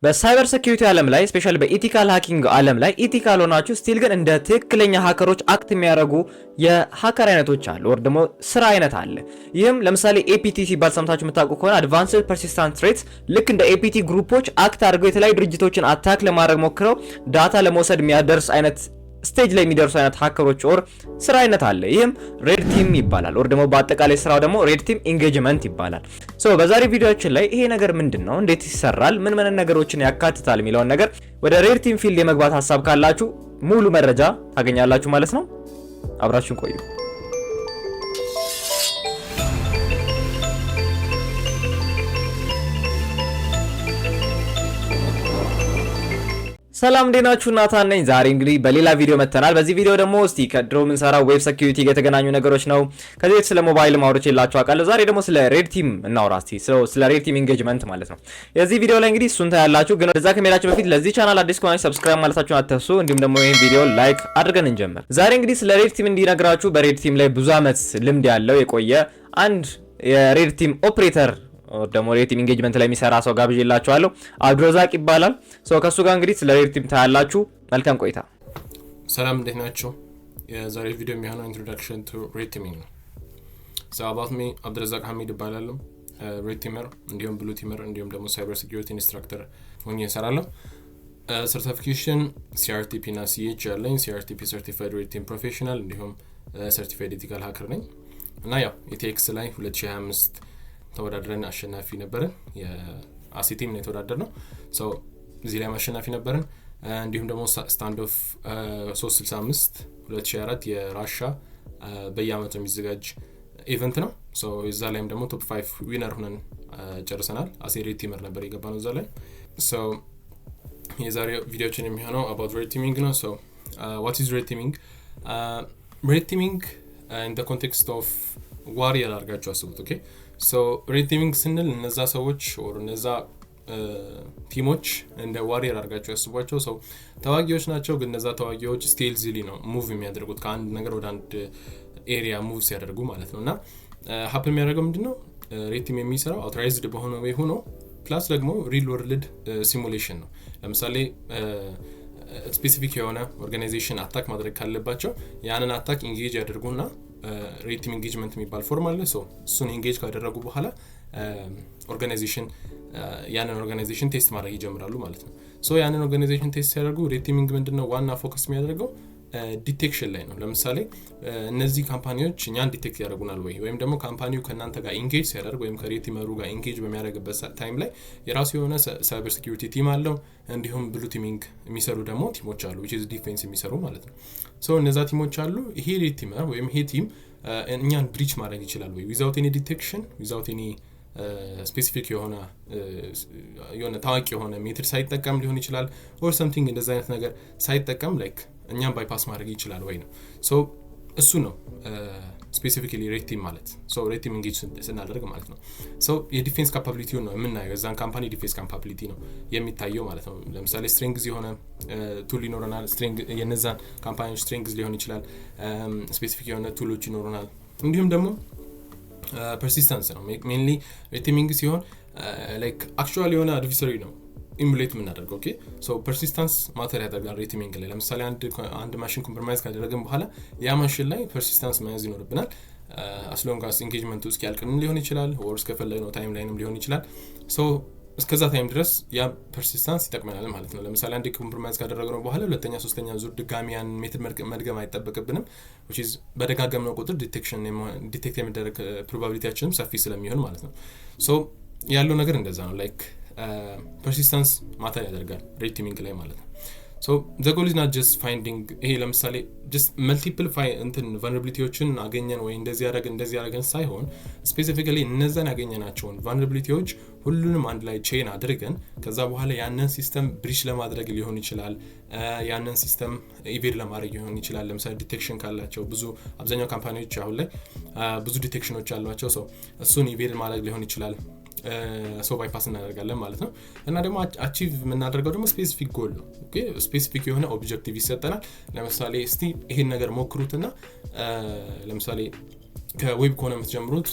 በሳይበር ሴኩሪቲ ዓለም ላይ ስፔሻሊ በኢቲካል ሃኪንግ ዓለም ላይ ኢቲካል ሆናችሁ ስቲል ግን እንደ ትክክለኛ ሃከሮች አክት የሚያደርጉ የሃከር አይነቶች አሉ፣ ወር ደግሞ ስራ አይነት አለ። ይህም ለምሳሌ ኤፒቲ ሲባል ሰምታችሁ የምታውቁ ከሆነ አድቫንስድ ፐርሲስታንት ትሬትስ ልክ እንደ ኤፒቲ ግሩፖች አክት አድርገው የተለያዩ ድርጅቶችን አታክ ለማድረግ ሞክረው ዳታ ለመውሰድ የሚያደርስ አይነት ስቴጅ ላይ የሚደርሱ አይነት ሃከሮች ኦር ስራ አይነት አለ። ይህም ሬድ ቲም ይባላል፣ ኦር ደግሞ በአጠቃላይ ስራው ደግሞ ሬድ ቲም ኢንጌጅመንት ይባላል። ሶ በዛሬ ቪዲዮአችን ላይ ይሄ ነገር ምንድነው፣ እንዴት ይሰራል፣ ምን ነገሮችን ያካትታል የሚለውን ነገር ወደ ሬድ ቲም ፊልድ የመግባት ሐሳብ ካላችሁ ሙሉ መረጃ ታገኛላችሁ ማለት ነው። አብራችሁን ቆዩ። ሰላም እንዴናችሁ? ናታን ነኝ። ዛሬ እንግዲህ በሌላ ቪዲዮ መተናል። በዚህ ቪዲዮ ደግሞ እስቲ ከድሮ ምን ሰራው ዌብ ሴኩሪቲ ጋር የተገናኙ ነገሮች ነው። ከዚህ ስለ ሞባይል ማውራት ይላችሁ አውቃለሁ። ዛሬ ደግሞ ስለ ሬድ ቲም እናውራ እስቲ። ስለ ሬድ ቲም ኢንጌጅመንት ማለት ነው። የዚህ ቪዲዮ ላይ እንግዲህ እሱን ታያላችሁ። ግን እዛ ከመሄዳችሁ በፊት ለዚህ ቻናል አዲስ ከሆናችሁ ሰብስክራይብ ማለታችሁን አትርሱ። እንዲሁም ደግሞ ይሄን ቪዲዮ ላይክ አድርገን እንጀምር። ዛሬ እንግዲህ ስለ ሬድ ቲም እንዲነግራችሁ በሬድ ቲም ላይ ብዙ አመት ልምድ ያለው የቆየ አንድ የሬድ ቲም ኦፕሬተር ደግሞ ሬድ ቲም ኢንጌጅመንት ላይ የሚሰራ ሰው ጋብዤላችኋለሁ። አብዱረዛቅ ይባላል። ሰው ከሱ ጋር እንግዲህ ስለ ሬድ ቲም ታያላችሁ። መልካም ቆይታ። ሰላም እንዴት ናችሁ? የዛሬ ቪዲዮ የሚሆነው ኢንትሮዳክሽን ቱ ሬድ ቲሚንግ ነው። So about me አብዱረዛቅ ሐሚድ ይባላለሁ። ሬድ ቲመር እንዲሁም ብሉ ቲመር እንዲሁም ደግሞ ሳይበር ሴኩሪቲ ኢንስትራክተር ሆኜ እሰራለሁ። ሰርቲፊኬሽን CRTP እና CH ያለኝ CRTP ሰርቲፋይድ ሬድ ቲም ፕሮፌሽናል እንዲሁም ሰርቲፋይድ ኤቲካል ሃከር ነኝ እና ያው ኢቲኤክስ ላይ 2025 ተወዳድረን አሸናፊ ነበርን። የአሲቲም ነው የተወዳደርነው። ሶ እዚህ ላይ አሸናፊ ነበርን። እንዲሁም ደግሞ ስታንድ ኦፍ 365 2004 የራሻ በየአመቱ የሚዘጋጅ ኢቨንት ነው። ሶ እዛ ላይም ደግሞ ቶፕ 5 ዊነር ሆነን ጨርሰናል። አሴ ሬድ ቲመር ነበር የገባነው እዛ ላይ። ሶ የዛሬው ቪዲዮችን የሚሆነው about red teaming ነው። ሶ what is red teaming? Red teaming in the context of ዋሪየር አድርጋችሁ አስቡት። ኦኬ ሶ ሬድ ቲሚንግ ስንል እነዛ ሰዎች ኦር እነዛ ቲሞች እንደ ዋሪየር አድርጋችሁ ያስቧቸው። ሰው ተዋጊዎች ናቸው፣ ግን እነዛ ተዋጊዎች ስቴልዚሊ ነው ሙቭ የሚያደርጉት ከአንድ ነገር ወደ አንድ ኤሪያ ሙቭ ሲያደርጉ ማለት ነው። እና ሀፕ የሚያደርገው ምንድነው ሬድ ቲም የሚሰራው አውቶራይዝድ በሆነ ወይ ሆኖ ፕላስ ደግሞ ሪል ወርልድ ሲሙሌሽን ነው። ለምሳሌ ስፔሲፊክ የሆነ ኦርጋናይዜሽን አታክ ማድረግ ካለባቸው ያንን አታክ ኢንጌጅ ያደርጉና ሬድ ቲም ኢንጌጅመንት የሚባል ፎርም አለ። ሶ እሱን ኢንጌጅ ካደረጉ በኋላ ኦርጋናይዜሽን ያንን ኦርጋናይዜሽን ቴስት ማድረግ ይጀምራሉ ማለት ነው። ሶ ያንን ኦርጋናይዜሽን ቴስት ሲያደርጉ ሬድ ቲሚንግ ምንድነው ዋና ፎከስ የሚያደርገው ዲቴክሽን ላይ ነው። ለምሳሌ እነዚህ ካምፓኒዎች እኛን ዲቴክት ያደርጉናል ወይም ደግሞ ካምፓኒው ከናንተ ጋር ኢንጌጅ ሲያደርግ ወይም ከሬድ ቲመሩ ጋር ኢንጌጅ በሚያደርግበት ታይም ላይ የራሱ የሆነ ሳይበር ሴኩሪቲ ቲም አለው። እንዲሁም ብሉ ቲሚንግ የሚሰሩ ደግሞ ቲሞች አሉ which is ዲፌንስ የሚሰሩ ማለት ነው። ሶ እነዛ ቲሞች አሉ። ይሄ ሬድ ቲመር ወይም ይሄ ቲም እኛን ብሪች ማድረግ ይችላል ወይ without any detection without any ስፔሲፊክ የሆነ ታዋቂ የሆነ ሜትድ ሳይጠቀም ሊሆን ይችላል or something እንደዛ አይነት ነገር ሳይጠቀም ላይክ እኛም ባይፓስ ማድረግ ይችላል ወይ ነው። ሶ እሱ ነው ስፔሲፊካሊ ሬድ ቲም ማለት። ሶ ሬድ ቲም ኢንጌጅ ስናደርግ ማለት ነው። ሶ የዲፌንስ ካፓቢሊቲው ነው የምናየው። እዛን ካምፓኒ ዲፌንስ ካፓቢሊቲ ነው የሚታየው ማለት ነው። ለምሳሌ ስትሪንግዝ የሆነ ቱል ይኖረናል። ስትሪንግ የነዛን ካምፓኒዎች ስትሪንግዝ ሊሆን ይችላል። ስፔሲፊክ የሆነ ቱሎች ይኖረናል። እንዲሁም ደግሞ ፐርሲስተንስ ነው ሜንሊ ሬድ ቲሚንግ ሲሆን ላይክ አክቹዋሊ የሆነ አድቨርሰሪ ነው ኢሙሌት የምናደርገው። ኦኬ ሶ ፐርሲስተንስ ማተር ያደርጋል ሬድ ቲሚንግ ላይ። ለምሳሌ አንድ ማሽን ኮምፕሮማይዝ ካደረግን በኋላ ያ ማሽን ላይ ፐርሲስተንስ መያዝ ይኖርብናል። አስሎንጋስ ኢንጌጅመንቱ እስኪያልቅንም ሊሆን ይችላል ወር እስከፈለግነው ታይም ላይንም ሊሆን ይችላል። ሶ እስከዛ ታይም ድረስ ያ ፐርሲስተንስ ይጠቅመናል ማለት ነው። ለምሳሌ አንድ ኮምፕሮማይዝ ካደረግነው በኋላ ሁለተኛ ሶስተኛ ዙር ድጋሚ ያን ሜትድ መድገም አይጠበቅብንም which is በደጋገምነው ቁጥር ዲቴክት የሚደረግ ፕሮባቢሊቲያችንም ሰፊ ስለሚሆን ማለት ነው። ሶ ያለው ነገር እንደዛ ነው። ላይክ ፐርሲስተንስ ማተር ያደርጋል ሬድ ቲሚንግ ላይ ማለት ነው። so the goal is not just finding ይሄ ለምሳሌ just multiple vulnerabilityዎችን አገኘን ወይ እንደዚህ ያደረገን ሳይሆን ስፔሲፊካሊ እነዛን ያገኘናቸውን vulnerabilityዎች ሁሉንም አንድ ላይ ቼን አድርገን ከዛ በኋላ ያንን ሲስተም ብሪች ለማድረግ ሊሆን ይችላል፣ ያንን ሲስተም ኢቬድ ለማድረግ ሊሆን ይችላል። ለምሳሌ ዲቴክሽን ካላቸው አብዛኛው ካምፓኒዎች አሁን ላይ ብዙ ዲቴክሽኖች አሏቸው። so እሱን ኢቬድ ማድረግ ሊሆን ይችላል። ሶ ባይፓስ እናደርጋለን ማለት ነው። እና ደግሞ አቺቭ የምናደርገው ደግሞ ስፔሲፊክ ጎል ነው። ኦኬ ስፔሲፊክ የሆነ ኦብጀክቲቭ ይሰጠናል። ለምሳሌ እስቲ ይሄን ነገር ሞክሩትና ለምሳሌ ከዌብ ከሆነ የምትጀምሩት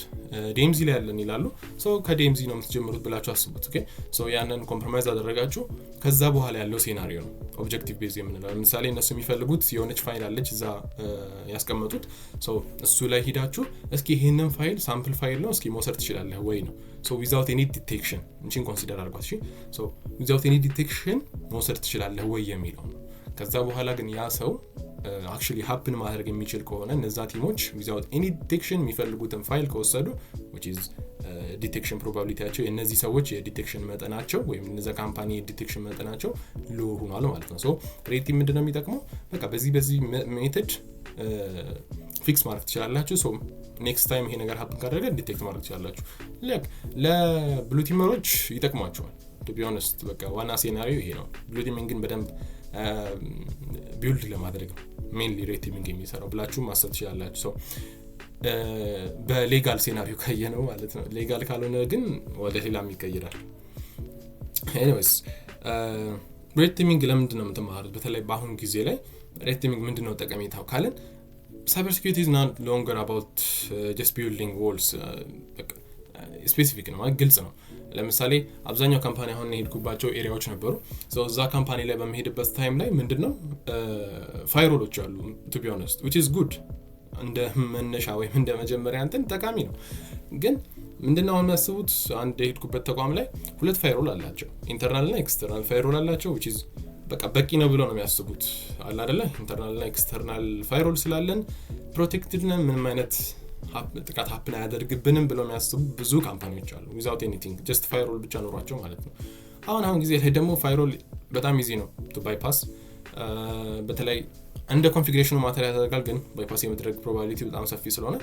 DMZ ላይ ያለን ይላሉ ሶ ከDMZ ነው የምትጀምሩት ብላችሁ አስቡት ኦኬ ሶ ያንን ኮምፕሮማይዝ አደረጋችሁ ከዛ በኋላ ያለው ሴናሪዮ ነው ኦብጀክቲቭ ቤዝ የምንለው ለምሳሌ እነሱ የሚፈልጉት የሆነች ፋይል አለች እዛ ያስቀመጡት ሶ እሱ ላይ ሄዳችሁ እስኪ ይሄንን ፋይል ሳምፕል ፋይል ነው እስኪ መውሰድ ትችላለህ ወይ ነው ሶ without any detection እንቺን ኮንሲደር አድርጓት እሺ ሶ without any detection መውሰድ ትችላለህ ወይ የሚለው ከዛ በኋላ ግን ያ ሰው actually happen ማድረግ የሚችል ከሆነ እነዛ ቲሞች without any detection የሚፈልጉትን ፋይል ከወሰዱ which is detection probability ያቸው የነዚህ ሰዎች የዲቴክሽን መጠናቸው ወይም እነዛ ካምፓኒ የዲቴክሽን መጠናቸው ሎ ሆኗል ማለት ነው ሶ ሬድ ቲም ምንድነው የሚጠቅመው በቃ በዚህ ሜተድ ፊክስ ማድረግ ትችላላችሁ ሶ ኔክስት ታይም ይሄ ነገር happen ካደረገ ዲቴክት ማድረግ ትችላላችሁ ለብሉ ቲመሮች ይጠቅማቸዋል to be honest በቃ ዋና ሴናሪዮ ይሄ ነው ብሉ ቲሚንግ ግን በደንብ ቢልድ ለማድረግ mainly ሬድ ቲሚንግ የሚሰራው ብላችሁ ማሰብ ትችላላችሁ ሶ በሌጋል ሴናሪዮ ካየነው ማለት ነው ሌጋል ካልሆነ ግን ወደ ሌላም ይቀየራል anyways ሬድ ቲሚንግ ለምንድን ነው የምትማሩት በተለይ በአሁን ጊዜ ላይ ሬድ ቲሚንግ ምንድነው ጠቀሜታው ካለን cyber security is not longer about just building walls ስፔሲፊክ ነው ግልጽ ነው ለምሳሌ አብዛኛው ካምፓኒ አሁን ሄድኩባቸው ኤሪያዎች ነበሩ ሶ እዛ ካምፓኒ ላይ በመሄድበት ታይም ላይ ምንድነው ፋይሮሎች አሉ to be honest which is good እንደ መነሻ ወይም እንደ መጀመሪያ እንትን ጠቃሚ ነው ግን ምንድነው የሚያስቡት አንድ ሄድኩበት ተቋም ላይ ሁለት ፋይሮል አላቸው ኢንተርናል እና ኤክስተርናል ፋይሮል አላቸው which is በቂ ነው ብለው ነው የሚያስቡት አለ አይደለ ኢንተርናል እና ኤክስተርናል ፋይሮል ስላለን ፕሮቴክትድ ነን ምንም አይነት ጥቃት happen አያደርግብንም ብለው የሚያስቡ ብዙ ካምፓኒዎች አሉ without anything just firewall ብቻ ኖሯቸው ማለት ነው አሁን ጊዜ ላይ ደግሞ firewall በጣም easy ነው to bypass በተለይ እንደ ኮንፊግሬሽኑ ማተር ያደርጋል ግን bypass የመድረግ probability በጣም ሰፊ ስለሆነ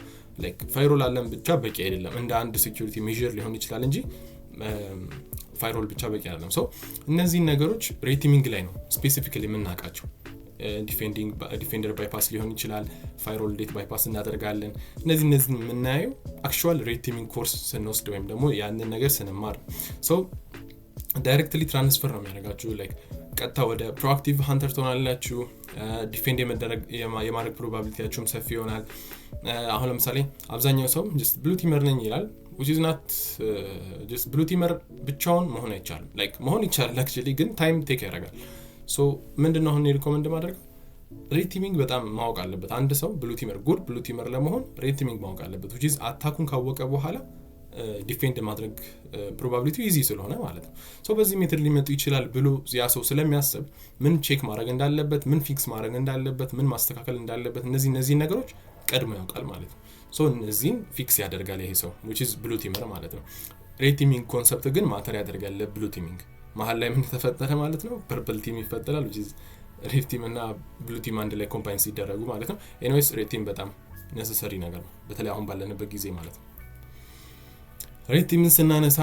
like firewall አለን ብቻ በቂ አይደለም እንደ አንድ security measure ሊሆን ይችላል እንጂ firewall ብቻ በቂ አይደለም so እነዚህ ነገሮች ሬድ ቲሚንግ ላይ ነው ስፔሲፊካሊ የምናውቃቸው ዲፌንደር ባይፓስ ሊሆን ይችላል ፋይሮል ዴት ባይፓስ እናደርጋለን እነዚህ የምናየው አክቹዋል ሬድ ቲሚንግ ኮርስ ስንወስድ ወይም ደግሞ ያንን ነገር ስንማር ሶ ዳይሬክትሊ ትራንስፈር ነው የሚያደርጋችሁ ላይክ ቀጥታ ወደ ፕሮአክቲቭ ሃንተር ትሆናላችሁ ዲፌንድ የማድረግ ፕሮባቢሊቲያችሁም ሰፊ ይሆናል አሁን ለምሳሌ አብዛኛው ሰው just blue teamer ነኝ ይላል which is not just blue teamer ብቻውን መሆን አይቻልም like መሆን ይቻላል actually ግን ታይም ቴክ ያደርጋል ሶ ምንድነው አሁን ሪኮመንድ ማድረግ ሬድ ቲሚንግ በጣም ማወቅ አለበት አንድ ሰው ብሉ ቲመር ጉድ ብሉ ቲመር ለመሆን ሬድ ቲሚንግ ማወቅ አለበት which is አታኩን ካወቀ በኋላ ዲፌንድ ማድረግ ፕሮባቢሊቲው ኢዚ ስለሆነ ማለት ነው ሶ በዚህ ሜተድ ሊመጡ ይችላል ብሎ ያ ሰው ስለሚያስብ ምን ቼክ ማድረግ እንዳለበት ምን ፊክስ ማድረግ እንዳለበት ምን ማስተካከል እንዳለበት እነዚህ ነገሮች ቀድሞ ያውቃል ማለት ነው ሶ እነዚህን ፊክስ ያደርጋል ይሄ ሰው which is ብሉ ቲመር ማለት ነው ሬድ ቲሚንግ ኮንሰፕት ግን ማተር ያደርጋል ለብሉ ቲሚንግ መሃል ላይ ምን ተፈጠረ ማለት ነው ፐርፕል ቲም ይፈጠራል which is ሬድ ቲም እና ብሉ ቲም አንድ ላይ ኮምባይን ሲደረጉ ማለት ነው ኤኒዌይስ ሬድ ቲም በጣም ኔሰሰሪ ነገር ነው በተለይ አሁን ባለንበት ጊዜ ማለት ነው ሬድ ቲምን ስናነሳ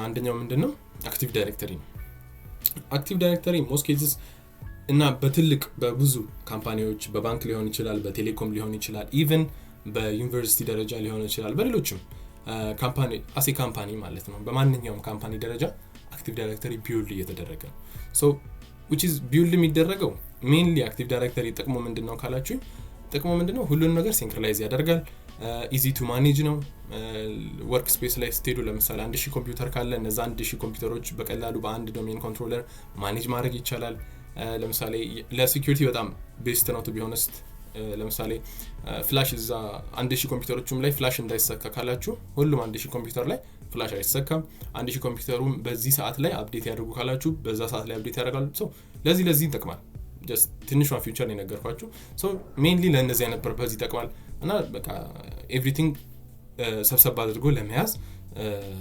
አንደኛው ምንድነው አክቲቭ ዳይሬክተሪ ነው አክቲቭ ዳይሬክተሪ most cases እና በትልቅ በብዙ ካምፓኒዎች በባንክ ሊሆን ይችላል በቴሌኮም ሊሆን ይችላል ኢቭን በዩኒቨርሲቲ ደረጃ ሊሆን ይችላል በሌሎችም ካምፓኒ አሴ ካምፓኒ ማለት ነው በማንኛውም ካምፓኒ ደረጃ አክቲቭ ዳይሬክተሪ ቢልድ እየተደረገ ነው ሶ which is ቢልድ የሚደረገው mainly አክቲቭ ዳይሬክተሪ ጥቅሙ ምንድነው ካላችሁ ጥቅሙ ምንድነው ሁሉንም ነገር ሲንክሮናይዝ ያደርጋል easy to manage ነው ወርክ ስፔስ ላይ ስትሄዱ ለምሳሌ 1000 ኮምፒውተር ካለ እነዛ 1000 ኮምፒውተሮች በቀላሉ በአንድ ዶሜን ኮንትሮለር ማኔጅ ማድረግ ይቻላል ለምሳሌ ለሴኩሪቲ በጣም ቤስት ነው to be honest ለምሳሌ ፍላሽ እዛ 1000 ኮምፒውተሮችም ላይ ፍላሽ እንዳይሰካ ካላችሁ ሁሉም 1000 ኮምፒውተር ላይ ፍላሽ አይሰካም 1000 ኮምፒውተሩም በዚህ ሰዓት ላይ አፕዴት ያደርጉ ካላችሁ በዛ ሰዓት ላይ አፕዴት ያደርጋሉ ሶ ለዚህ ይጠቅማል just ትንሿ ፊውቸር ነው ነገርኳችሁ ሶ ሜንሊ ለእነዚህ አይነት ፐርፐዝ ይጠቅማል እና በቃ ኤቭሪቲንግ ሰብሰብ አድርጎ ለመያዝ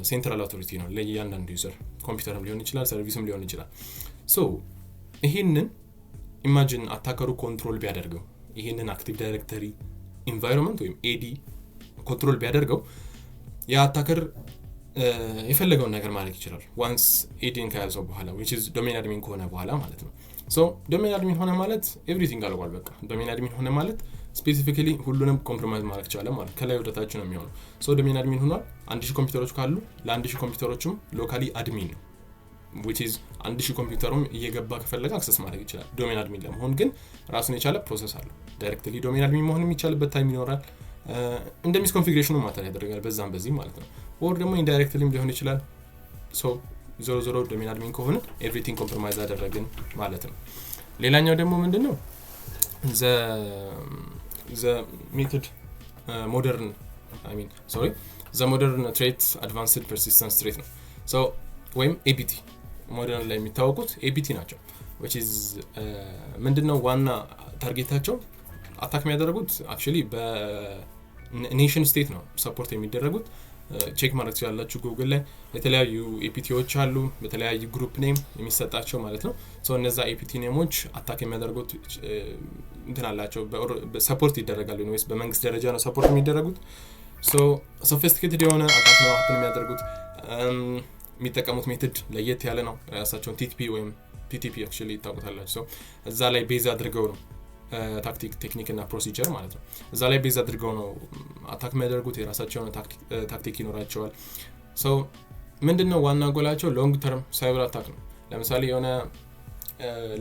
ሴንትራል አውቶሪቲ ነው ለእያንዳንዱ ዩዘር ኮምፒውተርም ሊሆን ይችላል ሰርቪስም ሊሆን ይችላል ሶ ይሄንን ኢማጂን አታከሩ ኮንትሮል ቢያደርገው ይሄንን አክቲቭ ዳይሬክተሪ ኢንቫይሮንመንት ወይም ኤዲ ኮንትሮል ቢያደርገው ያ አታከር የፈለገውን ነገር ማድረግ ይችላል once ኤዲን ከያዘው በኋላ which is domain admin ከሆነ በኋላ ማለት ነው so domain admin ሆነ ማለት everything አልቋል በቃ domain admin ሆነ ማለት specifically ሁሉንም ኮምፕሮማይዝ ማድረግ ይችላል ማለት ከላይ ወደታች ነው የሚሆነው so domain admin ሆኗል 1000 ኮምፒውተሮች ካሉ ለ1000 ኮምፒውተሮችም ሎካሊ አድሚን ነው which is 1000 ኮምፒውተሩም እየገባ ከፈለገ አክሰስ ማድረግ ይችላል ዶሜን አድሚን ለመሆን ግን ራሱን የቻለ ፕሮሰስ አለው ዳይሬክትሊ ዶሜን አድሚን መሆን የሚቻልበት ታይም ይኖራል እንደ ሚስ ኮንፊግሬሽኑ ማተር ያደርጋል በዛም በዚህ ማለት ነው or ደግሞ ኢንዳይሬክትሊም ሊሆን ይችላል so ዞሮ ዶሜን አድሚን ከሆነ ኤቭሪቲንግ ኮምፕሮማይዝ አደረግን ማለት ነው ሌላኛው ደግሞ ምንድነው the method modern the modern trait advanced persistence trait ነው so ወይም APT ሞደርን ላይ የሚታወቁት APT ናቸው which is ምንድነው ዋና ታርጌታቸው አታክ የሚያደርጉት actually በኔሽን ስቴት ነው ሰፖርት የሚደረጉት ቼክ ማድረግ ያላችሁ ጉግል ላይ የተለያዩ APTዎች አሉ በተለያዩ ግሩፕ ኔም የሚሰጣቸው ማለት ነው ሶ እነዛ APT ኔሞች አታክ የሚያደርጉት እንትን አላቸው ሰፖርት ይደረጋሉ ወይስ በመንግስት ደረጃ ነው ሰፖርት የሚደረጉት ሶ ሶፊስቲኬትድ የሆነ አታክ ነው የሚያደርጉት የሚጠቀሙት ሜተድ ለየት ያለ ነው ራሳቸውን TTP ወይም PTP actually ይታወቃላችሁ ሶ እዛ ላይ ቤዝ አድርገው ነው ታክቲክ ቴክኒክ እና ፕሮሲጀር ማለት ነው እዛ ላይ ቤዝ አድርገው ነው አታክ የሚያደርጉት የራሳቸውን ታክቲክ ይኖራቸዋል ሶ ምንድነው ዋና ጎላቸው ሎንግ ተርም ሳይበር አታክ ነው ለምሳሌ የሆነ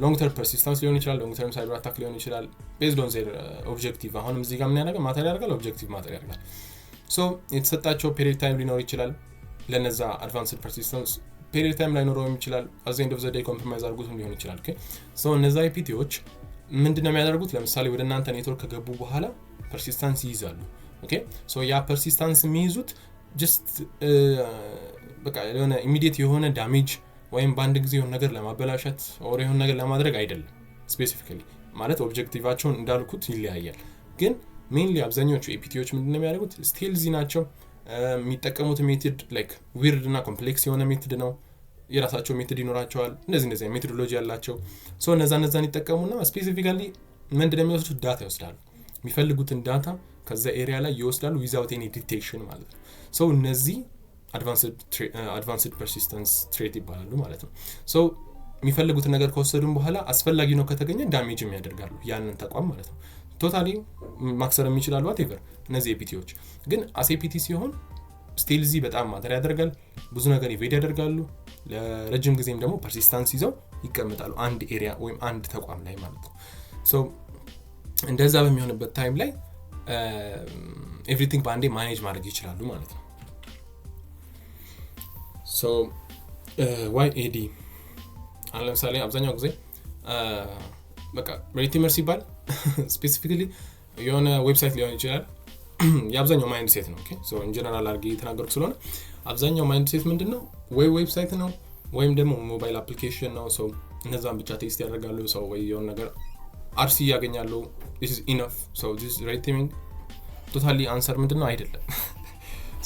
ሎንግ ተርም ፐርሲስታንስ ሊሆን ይችላል ሎንግ ተርም ሳይበር አታክ ሊሆን ይችላል ቤዝድ ኦን ዜር ኦብጀክቲቭ አሁንም እዚህ ጋር ምን ያደርጋል ማተር ያደርጋል ኦብጀክቲቭ ማተር ያደርጋል ሶ የተሰጣቸው ፔሪድ ታይም ሊኖር ይችላል ለነዛ አድቫንስድ ፐርሲስታንስ ፔሪድ ታይም ላይ ኖረው ይችላል at the end of the day ኮምፕሮማይዝ አድርጉትም ሊሆን ይችላል ኦኬ ሶ እነዛ APTዎች ምንድነው የሚያደርጉት ለምሳሌ ወደ እናንተ ኔትወርክ ከገቡ በኋላ ፐርሲስታንስ ይይዛሉ ኦኬ ሶ ያ ፐርሲስታንስ የሚይዙት ጀስት በቃ የሆነ ኢሚዲየት የሆነ ዳሜጅ ወይም ባንድ ጊዜ የሆነ ነገር ለማበላሸት or የሆነ ነገር ለማድረግ አይደለም ስፔሲፊካሊ ማለት ኦብጀክቲቫቸውን እንዳልኩት ይለያያል ግን ሜንሊ አብዛኞቹ APTዎች ምንድነው የሚያደርጉት ስቴልዚ ናቸው የሚጠቀሙት ሜተድ ላይክ ዊርድ እና ኮምፕሌክስ የሆነ ሜተድ ነው የራሳቸው ሜተድ ይኖራቸዋል እንደዚህ ሜቶዶሎጂ ያላቸው ሶ እነዛን ይጠቀሙና ስፔሲፊካሊ ምንድነው የሚወስዱት ዳታ ይወስዳሉ የሚፈልጉትን ዳታ ከዛ ኤሪያ ላይ ይወስዳሉ without any detection ማለት ነው ሶ እነዚህ advanced persistence trait ይባላሉ ማለት ነው ሶ የሚፈልጉትን ነገር ከወሰዱን በኋላ አስፈላጊ ነው ከተገኘ ዳሜጅ የሚያደርጋሉ ያንን ተቋም ማለት ነው ቶታሊ ማክሰር የሚችላሉ whatever እነዚህ APTዎች ግን as APT ሲሆን ስቲልዚ በጣም ማተር ያደርጋል ብዙ ነገር ኢቬድ ያደርጋሉ ለረጅም ጊዜም ደግሞ ፐርሲስታንስ ይዘው ይቀመጣሉ አንድ ኤሪያ ወይም አንድ ተቋም ላይ ማለት ነው ሶ እንደዛ በሚሆንበት ታይም ላይ ኤቭሪቲንግ ባንዴ ማኔጅ ማድረግ ይችላሉ ማለት ነው ሶ why AD አሁን ለምሳሌ አብዛኛው ጊዜ በቃ ሬቲመር ሲባል ስፔሲፊካሊ የሆነ ዌብሳይት ሊሆን ይችላል የአብዛኛው ማይንድ ሴት ነው ኦኬ ሶ ኢን ጀነራል አርጊ ተናገርኩ ስለሆነ አብዛኛው ማይንድ ሴት ምንድነው ወይ ዌብሳይት ነው ወይም ደግሞ ሞባይል አፕሊኬሽን ነው ሶ እነዛን ብቻ ቴስት ያደርጋሉ ሶ ወይ የሆነ ነገር RC ያገኛሉ this is enough so this rating totally answer ምንድነው አይደለም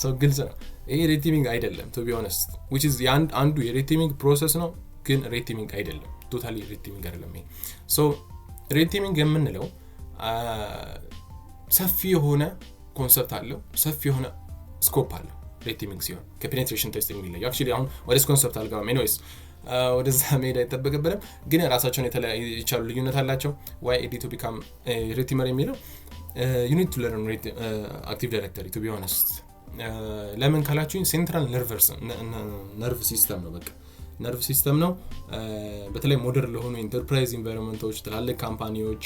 ሶ ግልጽ ነው ይሄ ሬቲንግ አይደለም to be honest which is አንዱ የሬቲንግ ፕሮሰስ ነው ግን ሬቲንግ አይደለም ቶታሊ ሬቲንግ አይደለም ይሄ ሶ ሬቲንግ የምንለው ሰፊ የሆነ ኮንሰፕት አለው ሰፊ የሆነ ስኮፕ አለው ሬቲንግ ሲሆን ከፔኔትሬሽን ቴስቲንግ ይለያል actually አሁን ወደ ኮንሰፕት አልገባም anyways ወደዛ ሜዳ ይተበቀበለም ግን ራሳቸውን የተለያዩ ልዩነት አላቸው why AD to become retimer የሚለው you need to learn active directory to be honest ለምን ካላችሁ ሴንትራል ነርቭ ሲስተም ነው በቃ ነርቭ ሲስተም ነው በተለይ ሞደርን ለሆኑ ኢንተርፕራይዝ ኢንቫይሮንመንቶች ትላልቅ ካምፓኒዎች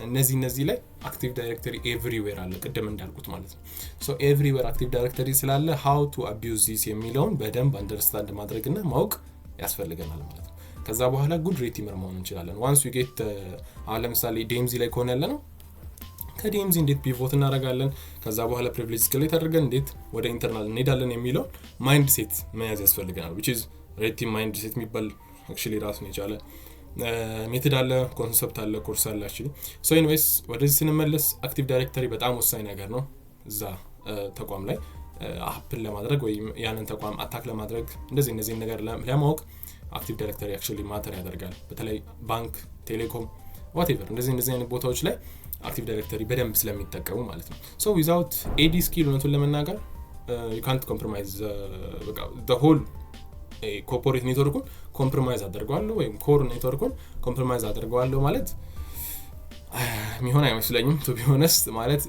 እነዚህ ላይ አክቲቭ ዳይሬክተሪ ኤቭሪዌር አለ ቀደም እንዳልኩት ማለት ነው ሶ ኤቭሪዌር አክቲቭ ዳይሬክተሪ ስላለ how to abuse this የሚለውን በደንብ አንደርስታንድ ማድረግና ማወቅ ያስፈልገናል ማለት ነው ከዛ በኋላ ጉድ ሬቲመር መሆን እንችላለን once we get አሁን ለምሳሌ DMZ ላይ ከሆነ ያለ ነው ከDMZ እንዴት ፒቮት እናደርጋለን ከዛ በኋላ ፕሪቪሌጅ ስኬሌት አድርገን እንዴት ወደ ኢንተርናል እንሄዳለን የሚለው ማይንድ ሴት መያዝ ያስፈልገናል which is ሬቲንግ ማይንድ ሴት የሚባል actually ራሱን የቻለ ሜተድ አለ ኮንሰፕት አለ ኮርስ አለ actually so anyways ወደዚህ ስንመለስ አክቲቭ ዳይሬክተሪ በጣም ወሳኝ ነገር ነው እዛ ተቋም ላይ አፕል ለማድረግ ወይ ያንን ተቋም አታክ ለማድረግ እንደዚህ ነገር ለማወቅ አክቲቭ ዳይሬክተሪ actually ማተር ያደርጋል በተለይ ባንክ ቴሌኮም whatever እንደዚህ አይነት ቦታዎች ላይ አክቲቭ ዳይሬክተሪ በደንብ ስለሚጠቀሙ ማለት ነው so without AD skill ነው ለመናገር you can't compromise the whole ኮርፖሬት ኔትወርኩን ኮምፕሮማይዝ አደርጋለሁ ወይ ኮር ኔትወርኩን ኮምፕሮማይዝ አደርጋለሁ ማለት የሚሆን አይመስለኝም to be honest ማለት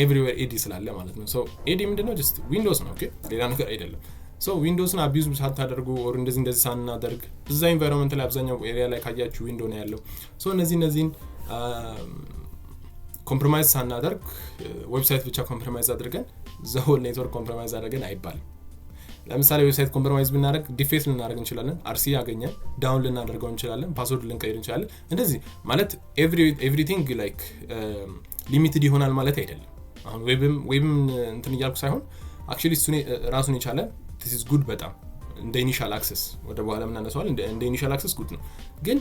everywhere AD ስላለ ማለት ነው so AD ምንድነው just ዊንዶውስ ነው ኦኬ ሌላ ነገር አይደለም so ዊንዶውስን አቢዩዝ ሳታደርጉ or እንደዚህ ሳናደርግ እዛ ኢንቫይሮንመንት ላይ አብዛኛው ኤሪያ ላይ ካያችሁ ዊንዶው ነው ያለው so እነዚህን ኮምፕሮማይዝ ሳናደርግ ዌብሳይት ብቻ ኮምፕሮማይዝ አድርገን ዘሆል ኔትወርክ ኮምፕሮማይዝ አድርገን አይባልም። ለምሳሌ ዌብሳይት ኮምፕሮማይዝ ብናደርግ ዲፌክት ልናደርግ እንችላለን፣ አርሲ ያገኛል ዳውን ልናደርገው እንችላለን፣ ፓስወርድ ልንቀይር እንችላለን። እንደዚህ ማለት ኤቭሪቲንግ ላይክ ሊሚትድ ይሆናል ማለት አይደለም። አሁን ዌብም እንትን እያልኩ ሳይሆን አክቹሊ እሱ ራሱን የቻለ this is good በጣም እንደ ኢኒሻል አክሰስ ወደ በኋላ ምናነሳዋል እንደ ኢኒሻል አክሰስ ጉድ ነው። ግን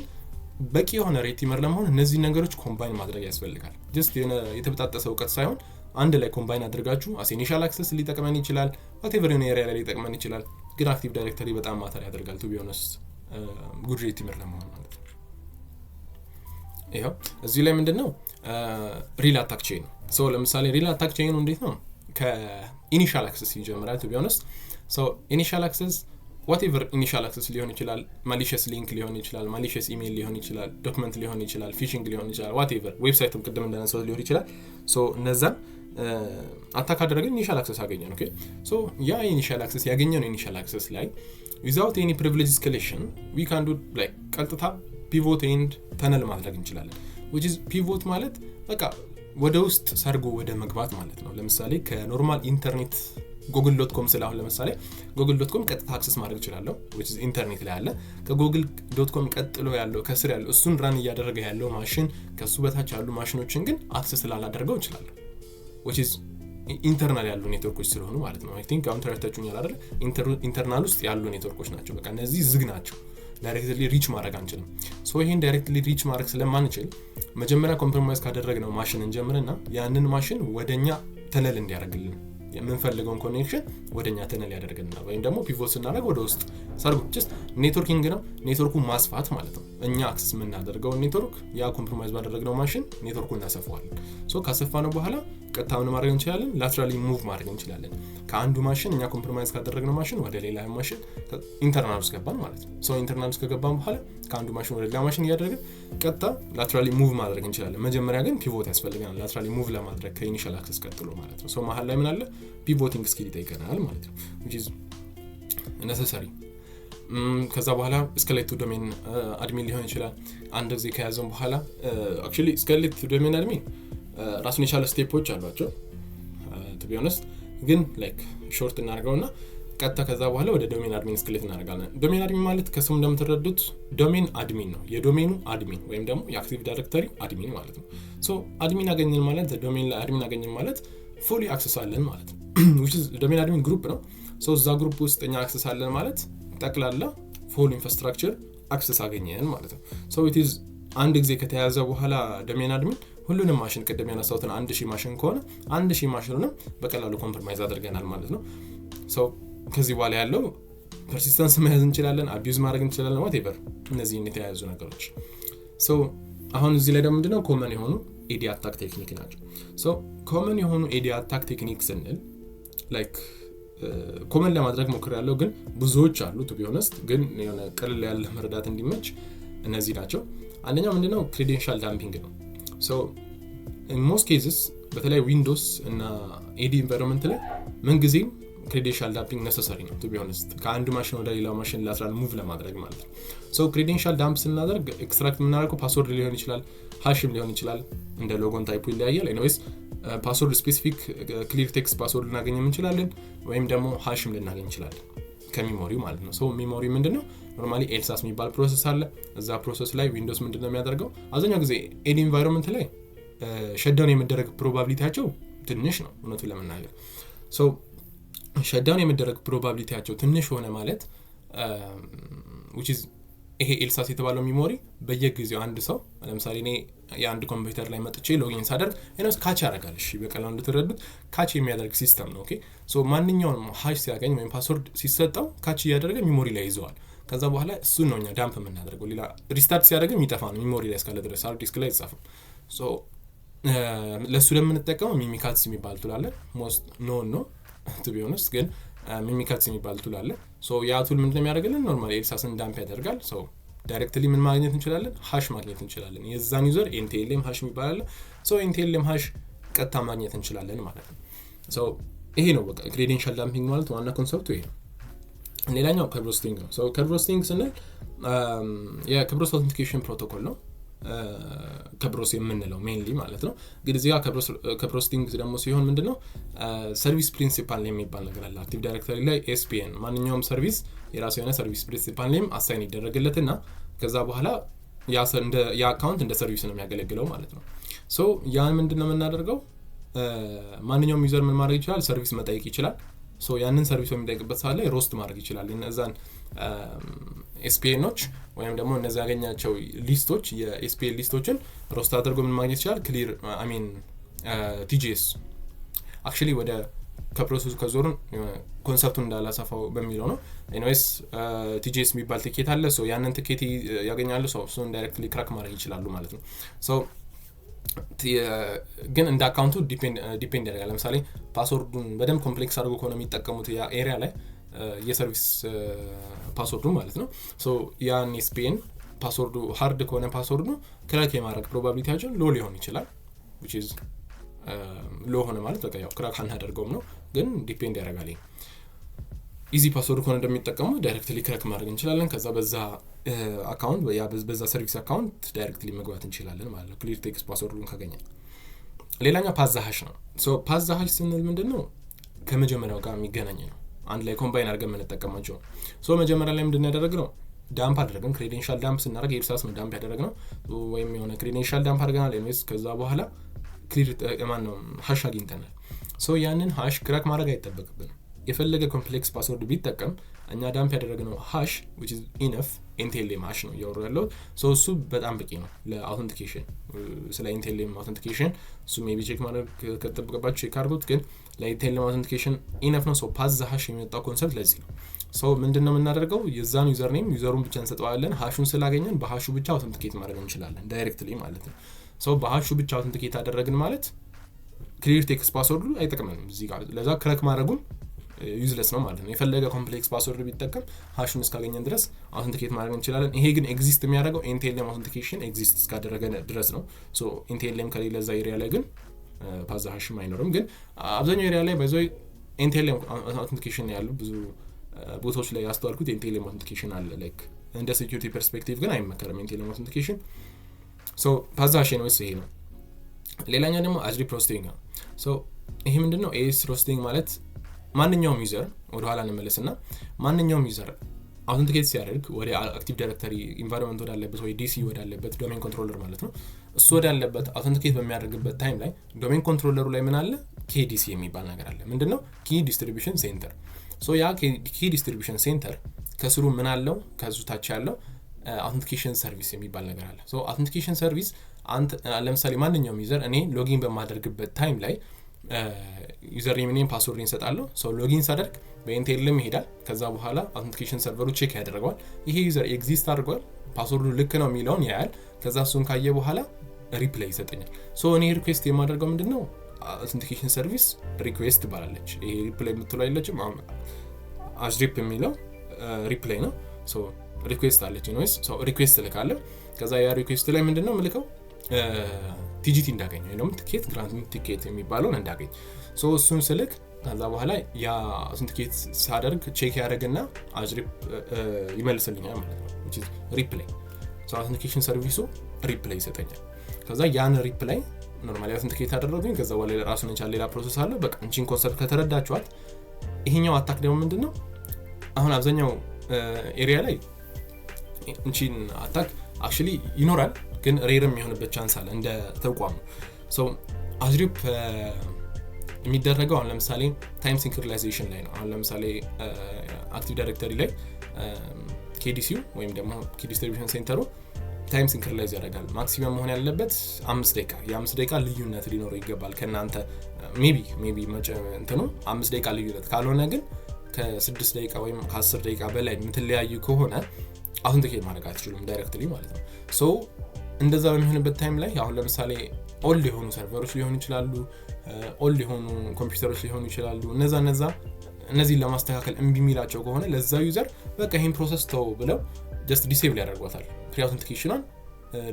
በቂ የሆነ ሬቲመር ለመሆን እነዚህ ነገሮች ኮምባይን ማድረግ ያስፈልጋል። ጀስት የተበጣጠሰ እውቀት ሳይሆን አንድ ላይ ኮምባይን አድርጋችሁ አስ ኢኒሻል አክሰስ ሊጠቅመን ይችላል፣ whatever የሆነ ኤሪያ ላይ ሊጠቅመን ይችላል። ግን አክቲቭ ዳይሬክተሪ በጣም ማተር ያደርጋል ቱ ቢ ኦነስት ጉድ ሬቲመር ለመሆን ማለት ነው። ይሄው እዚህ ላይ ምንድነው ሪል አታክ ቼን ነው። ሶ ለምሳሌ ሪል አታክ ቼኑ እንዴት ነው? ከኢኒሻል አክሰስ ይጀምራል ቱ ቢ ኦነስት። ሶ ኢኒሻል አክሰስ whatever ኢኒሻል አክሰስ ሊሆን ይችላል፣ ማሊሺየስ ሊንክ ሊሆን ይችላል፣ ማሊሺየስ ኢሜል ሊሆን ይችላል፣ ዶክመንት ሊሆን ይችላል፣ ፊሽንግ ሊሆን ይችላል፣ whatever ዌብሳይቱን ቅድም እንዳነሳው ሊሆን ይችላል። ሶ እነዛን አታክ አደረገን ኢኒሻል አክሰስ አገኘን። ኦኬ ሶ ያ ኢኒሻል አክሰስ ያገኘነው ኢኒሻል አክሰስ ላይ without any privilege escalation we can do like ቀጥታ ፒቮት ኤንድ ተነል ማድረግ እንችላለን። which is ፒቮት ማለት በቃ ወደ ውስጥ ሰርጎ ወደ መግባት ማለት ነው። ለምሳሌ ከኖርማል ኢንተርኔት google.com ስላሁን ለምሳሌ google.com ቀጥታ አክሰስ ማድረግ ይችላልው which is ኢንተርኔት ላይ ያለ ከgoogle.com ቀጥሎ ያለው ከስር ያለው እሱን ራን እያደረገ ያለው ማሽን ከሱ በታች ያሉ ማሽኖችን ግን አክሰስ ላላደርገው ይችላል which is ኢንተርናል ያሉ ኔትወርኮች ስለሆኑ ማለት ነው። አይ ቲንክ አሁን ተረድታችሁኛል አይደል? ኢንተርናል ውስጥ ያሉ ኔትወርኮች ናቸው። በቃ እነዚህ ዝግ ናቸው፣ ዳይሬክትሊ ሪች ማድረግ አንችልም። ሶ ይሄን ዳይሬክትሊ ሪች ማድረግ ስለማንችል መጀመሪያ ኮምፕሮማይዝ ካደረግነው ማሽን እንጀምርና ያንን ማሽን ወደኛ ተነል እንዲያደርግልን የምንፈልገውን ኮኔክሽን ወደኛ ተነል ያደርግልና ወይም ደግሞ ፒቮት ስናደርግ ወደ ውስጥ ሰርጉ ጀስት ኔትወርኪንግ ነው። ኔትወርኩ ማስፋት ማለት ነው። እኛ አክሰስ የምናደርገው ኔትወርክ ያ ኮምፕሮማይዝ ባደረግነው ማሽን ኔትወርኩን እናሰፋዋለን። ሶ ካሰፋነው በኋላ ቀጥታውን ማድረግ እንችላለን፣ ላተራሊ ሙቭ ማድረግ እንችላለን። ከአንዱ ማሽን እኛ ኮምፕሮማይዝ ካደረግነው ማሽን ወደ ሌላ ማሽን ኢንተርናል ውስጥ ገባን ማለት ነው። ሶ ኢንተርናል ውስጥ ከገባን በኋላ ከአንዱ ማሽን ወደ ሌላ ማሽን እያደረግን ቀጥታ ላተራሊ ሙቭ ማድረግ እንችላለን። መጀመሪያ ግን ፒቮት ያስፈልገናል ላተራሊ ሙቭ ለማድረግ ከኢኒሻል አክሰስ ቀጥሎ ማለት ነው። ሶ መሀል ላይ ምን አለ? ፒቮቲንግ ስኪል ይጠይቀናል ማለት ነው which is necessary። ከዛ በኋላ ስኬሌት ዶሜን አድሚን ሊሆን ይችላል። አንድ ጊዜ ከያዘን በኋላ actually ስኬሌት ዶሜን አድሚን ራሱን የቻለ ስቴፖች አሏቸው to be honest። ግን like ሾርት እናደርገውና ቀጥታ ከዛ በኋላ ወደ ዶሜን አድሚን ስኬሌት እናደርጋለን። ዶሜን አድሚን ማለት ከስሙ እንደምትረዱት ዶሜን አድሚን ነው፣ የዶሜኑ አድሚን ወይም ደግሞ የአክቲቭ ዳይሬክተሪ አድሚን ማለት ነው። ሶ አድሚን አገኘን ማለት ዶሜን ላይ አድሚን አገኘን ማለት ፉሊ አክሰስ አለን ማለት ነው which is ዶሜን አድሚን ግሩፕ ነው። ሶ እዛ ግሩፕ ውስጥ እኛ አክሰስ አለን ማለት ጠቅላላ ፉል ኢንፍራስትራክቸር አክሰስ አገኘን ማለት ነው። ሶ it is አንድ ጊዜ ከተያዘ በኋላ ዶሜን አድሚን ሁሉንም ማሽን ቅድም ያነሳውትን 1000 ማሽን ከሆነ 1000 ማሽኑንም በቀላሉ ኮምፕሮማይዝ አድርገናል ማለት ነው። ሶ ከዚህ በኋላ ያለው ፐርሲስተንስ መያዝ እንችላለን፣ አቢዩዝ ማድረግ እንችላለን፣ whatever እነዚህን የተያያዙ ነገሮች። ሶ አሁን እዚህ ላይ ደግሞ ምንድነው ኮመን የሆኑ ኤዲ አታክ ቴክኒክ ናቸው። ሶ ኮመን የሆኑ ኤዲ አታክ ቴክኒክ ስንል ላይክ ኮመን ለማድረግ ሞክሬያለሁ፣ ግን ብዙዎች አሉ ቱ ቢ ኦነስት። ግን የሆነ ቀለል ያለ መረዳት እንዲመች እነዚህ ናቸው። አንደኛው ምንድነው ክሬዴንሻል ዳምፒንግ ነው። ሶ in most cases በተለይ ዊንዶውስ እና ኤዲ ኢንቫይሮንመንት ላይ ምን ጊዜም ክሬዴንሻል ዳምፒንግ necessary ነው ቱ ቢ ኦነስት፣ ከአንዱ ማሽን ወደ ሌላው ማሽን ላተራል ሙቭ ለማድረግ ማለት ነው። ሶ ክሬዴንሻል ዳምፕ ስናደርግ ኤክስትራክት የምናደርገው ፓስወርድ ሊሆን ይችላል፣ ሃሽም ሊሆን ይችላል፣ እንደ ሎጎን ታይፑ ይለያያል። ኤኒዌይስ ፓስወርድ ስፔሲፊክ ክሊር ቴክስት ፓስወርድ ልናገኝ እንችላለን፣ ወይም ደግሞ ሃሽም ልናገኝ እንችላለን ከሜሞሪው ማለት ነው። ሶ ሜሞሪ ምንድነው? ኖርማሊ ኤልሳስ የሚባል ፕሮሰስ አለ። እዛ ፕሮሰስ ላይ ዊንዶውስ ምንድነው የሚያደርገው? አብዛኛው ጊዜ ኤዲ ኢንቫይሮንመንት ላይ ሸትዳውን የመደረግ ፕሮባቢሊቲያቸው ትንሽ ነው እውነቱን ለመናገር። ሶ ሸትዳውን የመደረግ ፕሮባቢሊቲያቸው ትንሽ ሆነ ማለት which is ይሄ ኤልሳስ የተባለው ሜሞሪ በየጊዜው አንድ ሰው ለምሳሌ እኔ የአንድ ኮምፒውተር ላይ መጥቼ ሎጊን ሳደርግ እነሱ ካች ያደርጋል። እሺ በቀላሉ እንድትረዱት ካች የሚያደርግ ሲስተም ነው። ኦኬ ሶ ማንኛውንም ሃሽ ሲያገኝ ወይም ፓስወርድ ሲሰጠው ካች እያደረገ ሜሞሪ ላይ ይዘዋል። ከዛ በኋላ እሱን ነው እኛ ዳምፕ የምናደርገው። ሌላ ሪስታርት ሲያደርግ የሚጠፋ ነው ሜሞሪ ላይ እስካለ ድረስ ሃርድ ዲስክ ላይ ይጻፋል። ሶ ለሱ ለምንጠቀመው ሚሚካትስ የሚባል ቱል አለ። ሞስት ኖን ነው ቱ ቢ ኦነስት፣ ግን ሚሚካትስ የሚባል ቱል አለ። ሶ ያ ቱል ምንድነው የሚያደርግልን? ኖርማሊ ኤልሳስን ዳምፕ ያደርጋል። ሶ ዳይሬክትሊ ምን ማግኘት እንችላለን? ሃሽ ማግኘት እንችላለን። የዛን ዩዘር NTLM ሃሽ የሚባል አለ። ሶ NTLM ሃሽ ቀጥታ ማግኘት እንችላለን ማለት ነው። ሶ ይሄ ነው በቃ ክሬዴንሻል ዳምፒንግ ማለት ዋና ኮንሰፕቱ ይሄ ነው። ሌላኛው ከርቭ ሮስቲንግ ነው። ሶ ከርቭ ሮስቲንግ ስንል የከርቭ ሮስት አውተንቲኬሽን ፕሮቶኮል ነው። ከብሮስ የምንለው ሜንሊ ማለት ነው። ግን እዚህ ጋር ከብሮስቲንግ ደግሞ ሲሆን ምንድነው ሰርቪስ ፕሪንሲፓል የሚባል ነገር አለ አክቲቭ ዳይሬክተሪ ላይ ኤስፒኤን ማንኛውም ሰርቪስ የራሱ የሆነ ሰርቪስ ፕሪንሲፓል ኔም አሳይን ይደረግለትና ከዛ በኋላ ያ አካውንት እንደ ሰርቪስ ነው የሚያገለግለው ማለት ነው። ሶ ያን ምንድነው የምናደርገው ማንኛውም ዩዘር ምን ማድረግ ይችላል ሰርቪስ መጠየቅ ይችላል። ሶ ያንን ሰርቪስ በሚጠይቅበት ሰዓት ላይ ሮስት ማድረግ ይችላል እነዛን ኤስፒኤኖች ወይም ደግሞ እነዛ ያገኛቸው ሊስቶች የኤስፒኤን ሊስቶችን ሮስት አድርጎ ምን ማግኘት ይችላል ክሊር ቲጂኤስ አክቹሊ ወደ ከፕሮሰሱ ከዞርን ኮንሰፕቱን እንዳላሰፋው በሚለው ነው። ኤኒዌይስ ቲጂኤስ የሚባል ቲኬት አለ። ሶ ያንን ቲኬት ያገኛሉ። ሶ እሱን ዳይሬክትሊ ክራክ ማድረግ ይችላሉ ማለት ነው። ሶ ግን እንደ አካውንቱ ዲፔንድ ያደርጋል። ለምሳሌ ፓስወርዱን በደንብ ኮምፕሌክስ አድርጎ ከሆነ የሚጠቀሙት ያ ኤሪያ ላይ የሰርቪስ ፓስወርዱ ማለት ነው። ሶ ያን ኤስፒኤን ፓስወርዱ ሃርድ ከሆነ ፓስወርዱ ክራክ የማድረግ ፕሮባቢሊቲያችን ሎ ሊሆን ይችላል which is ሎ ሆነ ማለት በቃ ያው ክራክ አናደርገውም ነው። ግን ዲፔንድ ያደርጋል። ኢዚ ፓስወርድ ከሆነ እንደሚጠቀሙ ዳይሬክትሊ ክራክ ማድረግ እንችላለን። ከዛ በዛ አካውንት በዛ ሰርቪስ አካውንት ዳይሬክትሊ መግባት እንችላለን ማለት ነው ክሊር ቴክስት ፓስወርዱን ካገኘን። ሌላኛው ፓዝ ዘ ሃሽ ነው። ሶ ፓዝ ዘ ሃሽ ስንል ምንድነው ከመጀመሪያው ጋር የሚገናኝ ነው። አንድ ላይ ኮምባይን አድርገን የምንጠቀማቸው። ሶ መጀመሪያ ላይ ምንድነው ያደረግነው ዳምፕ አደረግን ክሬዴንሻል ዳምፕ ስናደርግ ኤርሳስ ነው ዳምፕ ያደረግነው ወይም የሆነ ክሬዴንሻል ዳምፕ አድርገናል። ኤኒዌይስ ከዛ በኋላ ክሊር ማን ነው ሃሽ አግኝተናል። ሶ ያንን ሃሽ ክራክ ማድረግ አይጠበቅብንም። የፈለገ ኮምፕሌክስ ፓስወርድ ቢጠቀም እኛ ዳምፕ ያደረግነው ሃሽ which is enough ኢንቴልም ሃሽ ነው ያወራው ያለው። ሶ እሱ በጣም በቂ ነው ለአውተንቲኬሽን። ስለ ኢንቴልም አውተንቲኬሽን እሱ ሜቢ ቼክ ማድረግ ከተጠበቀባችሁ ቼክ አድርጉት። ግን ለኢንቴልም አውተንቲኬሽን ኢነፍ ነው። ሶ ፓዝ ዘ ሃሽ የሚመጣው ኮንሰፕት ለዚህ ነው። ሶ ምንድነው የምናደርገው የዛን ዩዘር ኔም ዩዘሩን ብቻ እንሰጠዋለን። ሃሹን ስላገኘን በሃሹ ብቻ አውተንቲኬት ማድረግ እንችላለን ዳይሬክትሊ ማለት ነው። ሶ በሃሹ ብቻ አውተንቲኬት አደረግን ማለት ክሊር ቴክስት ፓስወርዱ አይጠቅመንም እዚህ ጋር ለዛ ክራክ ማድረጉን ዩዝለስ ነው ማለት ነው። የፈለገ ኮምፕሌክስ ፓስወርድ ቢጠቀም ሃሹን እስካገኘን ድረስ አውተንቲኬት ማድረግ እንችላለን። ይሄ ግን ኤግዚስት የሚያደርገው ኢንቴልም አውተንቲኬሽን ኤግዚስት እስካደረገ ድረስ ነው። ሶ ኢንቴልም ከሌለ እዛ ኤሪያ ላይ ግን ፓዝ ዘ ሃሽ አይኖርም። ግን አብዛኛው ኤሪያ ላይ ባይዘው ኢንቴልም አውተንቲኬሽን ያለው ብዙ ቦታዎች ላይ ያስተዋልኩት ኢንቴልም አውተንቲኬሽን አለ። ላይክ እንደ ሴኩሪቲ ፐርስፔክቲቭ ግን አይመከርም ኢንቴልም አውተንቲኬሽን። ሶ ፓዝ ዘ ሃሽ ነው ይሄ ነው። ሌላኛው ደግሞ አጅሪፕ ሮስቲንግ ነው። ሶ ይሄ ምንድነው ኤስ ሮስቲንግ ማለት ማንኛውም ዩዘር ወደ ኋላ እንመለስና ማንኛውም ዩዘር አውተንቲኬት ሲያደርግ ወደ አክቲቭ ዳይሬክተሪ ኢንቫይሮንመንት ወዳለበት ወይ ዲሲ ወዳለበት ዶሜን ኮንትሮለር ማለት ነው እሱ ወዳለበት አውተንቲኬት በሚያደርግበት ታይም ላይ ዶሜን ኮንትሮለሩ ላይ ምን አለ ኬዲሲ የሚባል ነገር አለ። ምንድነው ኪ ዲስትሪቢዩሽን ሴንተር። ሶ ያ ኪ ዲስትሪቢዩሽን ሴንተር ከስሩ ምን አለው ከሱ ታች ያለው አውተንቲኬሽን ሰርቪስ የሚባል ነገር አለ። ሶ አውተንቲኬሽን ሰርቪስ ለምሳሌ ማንኛውም ዩዘር እኔ ሎጊን በማደርግበት ታይም ላይ ዩዘር ኔም ፓስወርድ እንሰጣለሁ። ሶ ሎጊን ሳደርግ በኢንቴልም ይሄዳል። ከዛ በኋላ አውተንቲኬሽን ሰርቨሩ ቼክ ያደርገዋል። ይሄ ዩዘር ኤግዚስት አድርጓል ፓስወርዱ ልክ ነው የሚለውን ያያል። ከዛ እሱን ካየ በኋላ ሪፕላይ ይሰጠኛል። ሶ እኔ ሪኩዌስት የማደርገው ምንድነው አውተንቲኬሽን ሰርቪስ ሪኩዌስት ትባላለች። ይሄ ሪፕላይ የምትለው አይለችም አጅሪፕ የሚለው ሪፕላይ ነው። ሶ ሪኩዌስት አለች ነው ሶ ሪኩዌስት ልካለሁ። ከዛ ያ ሪኩዌስት ላይ ምንድነው ምልከው ቲጂቲ እንዳገኝ ወይ ደግሞ ቲኬት ግራንት ቲኬት የሚባለውን እንዳገኝ። ሶ እሱን ስልክ ከዛ በኋላ ያ አውተንቲኬት ሳደርግ ቼክ ያደርግና አጅሪፕ ይመልስልኛል ማለት ነው which is ሪፕላይ። ሶ አውተንቲኬሽን ሰርቪሱ ሪፕላይ ይሰጠኛል። ከዛ ያን ሪፕላይ ኖርማሊ አውተንቲኬት አደረጉኝ። ከዛ በኋላ ራሱን የቻለ ሌላ ፕሮሰስ አለ። በቃ እንቺን ኮንሰፕት ከተረዳችኋት ይሄኛው አታክ ደግሞ ምንድነው አሁን አብዛኛው ኤሪያ ላይ እንቺን አታክ አክቹሊ ይኖራል ግን ሬርም የሆነበት ቻንስ አለ እንደ ተቋሙ። ሶ አጅሪፕ የሚደረገው አሁን ለምሳሌ ታይም ሲንክሮናይዜሽን ላይ ነው። አሁን ለምሳሌ አክቲቭ ዳይሬክተሪ ላይ ኬዲሲው ወይም ደግሞ ኪ ዲስትሪቢዩሽን ሴንተሩ ታይም ሲንክሮናይዝ ያደርጋል። ማክሲመም መሆን ያለበት 5 ደቂቃ የ5 ደቂቃ ልዩነት ሊኖረው ይገባል ከናንተ ሜቢ እንትኑ 5 ደቂቃ ልዩነት ካልሆነ ግን ከ6 ደቂቃ ወይም ከ10 ደቂቃ በላይ የምትለያዩ ከሆነ አውተንቲኬት ማድረግ አትችሉም ዳይሬክትሊ ማለት ነው። ሶ እንደዛ በሚሆንበት ታይም ላይ አሁን ለምሳሌ ኦልድ የሆኑ ሰርቨሮች ሊሆኑ ይችላሉ፣ ኦልድ የሆኑ ኮምፒውተሮች ሊሆኑ ይችላሉ። እነዚህን ለማስተካከል እምቢ የሚላቸው ከሆነ ለዛ ዩዘር በቃ ይሄን ፕሮሰስ ተው ብለው ጀስት ዲሴብል ያደርጓታል። ፕሪ አውተንቲኬሽኑን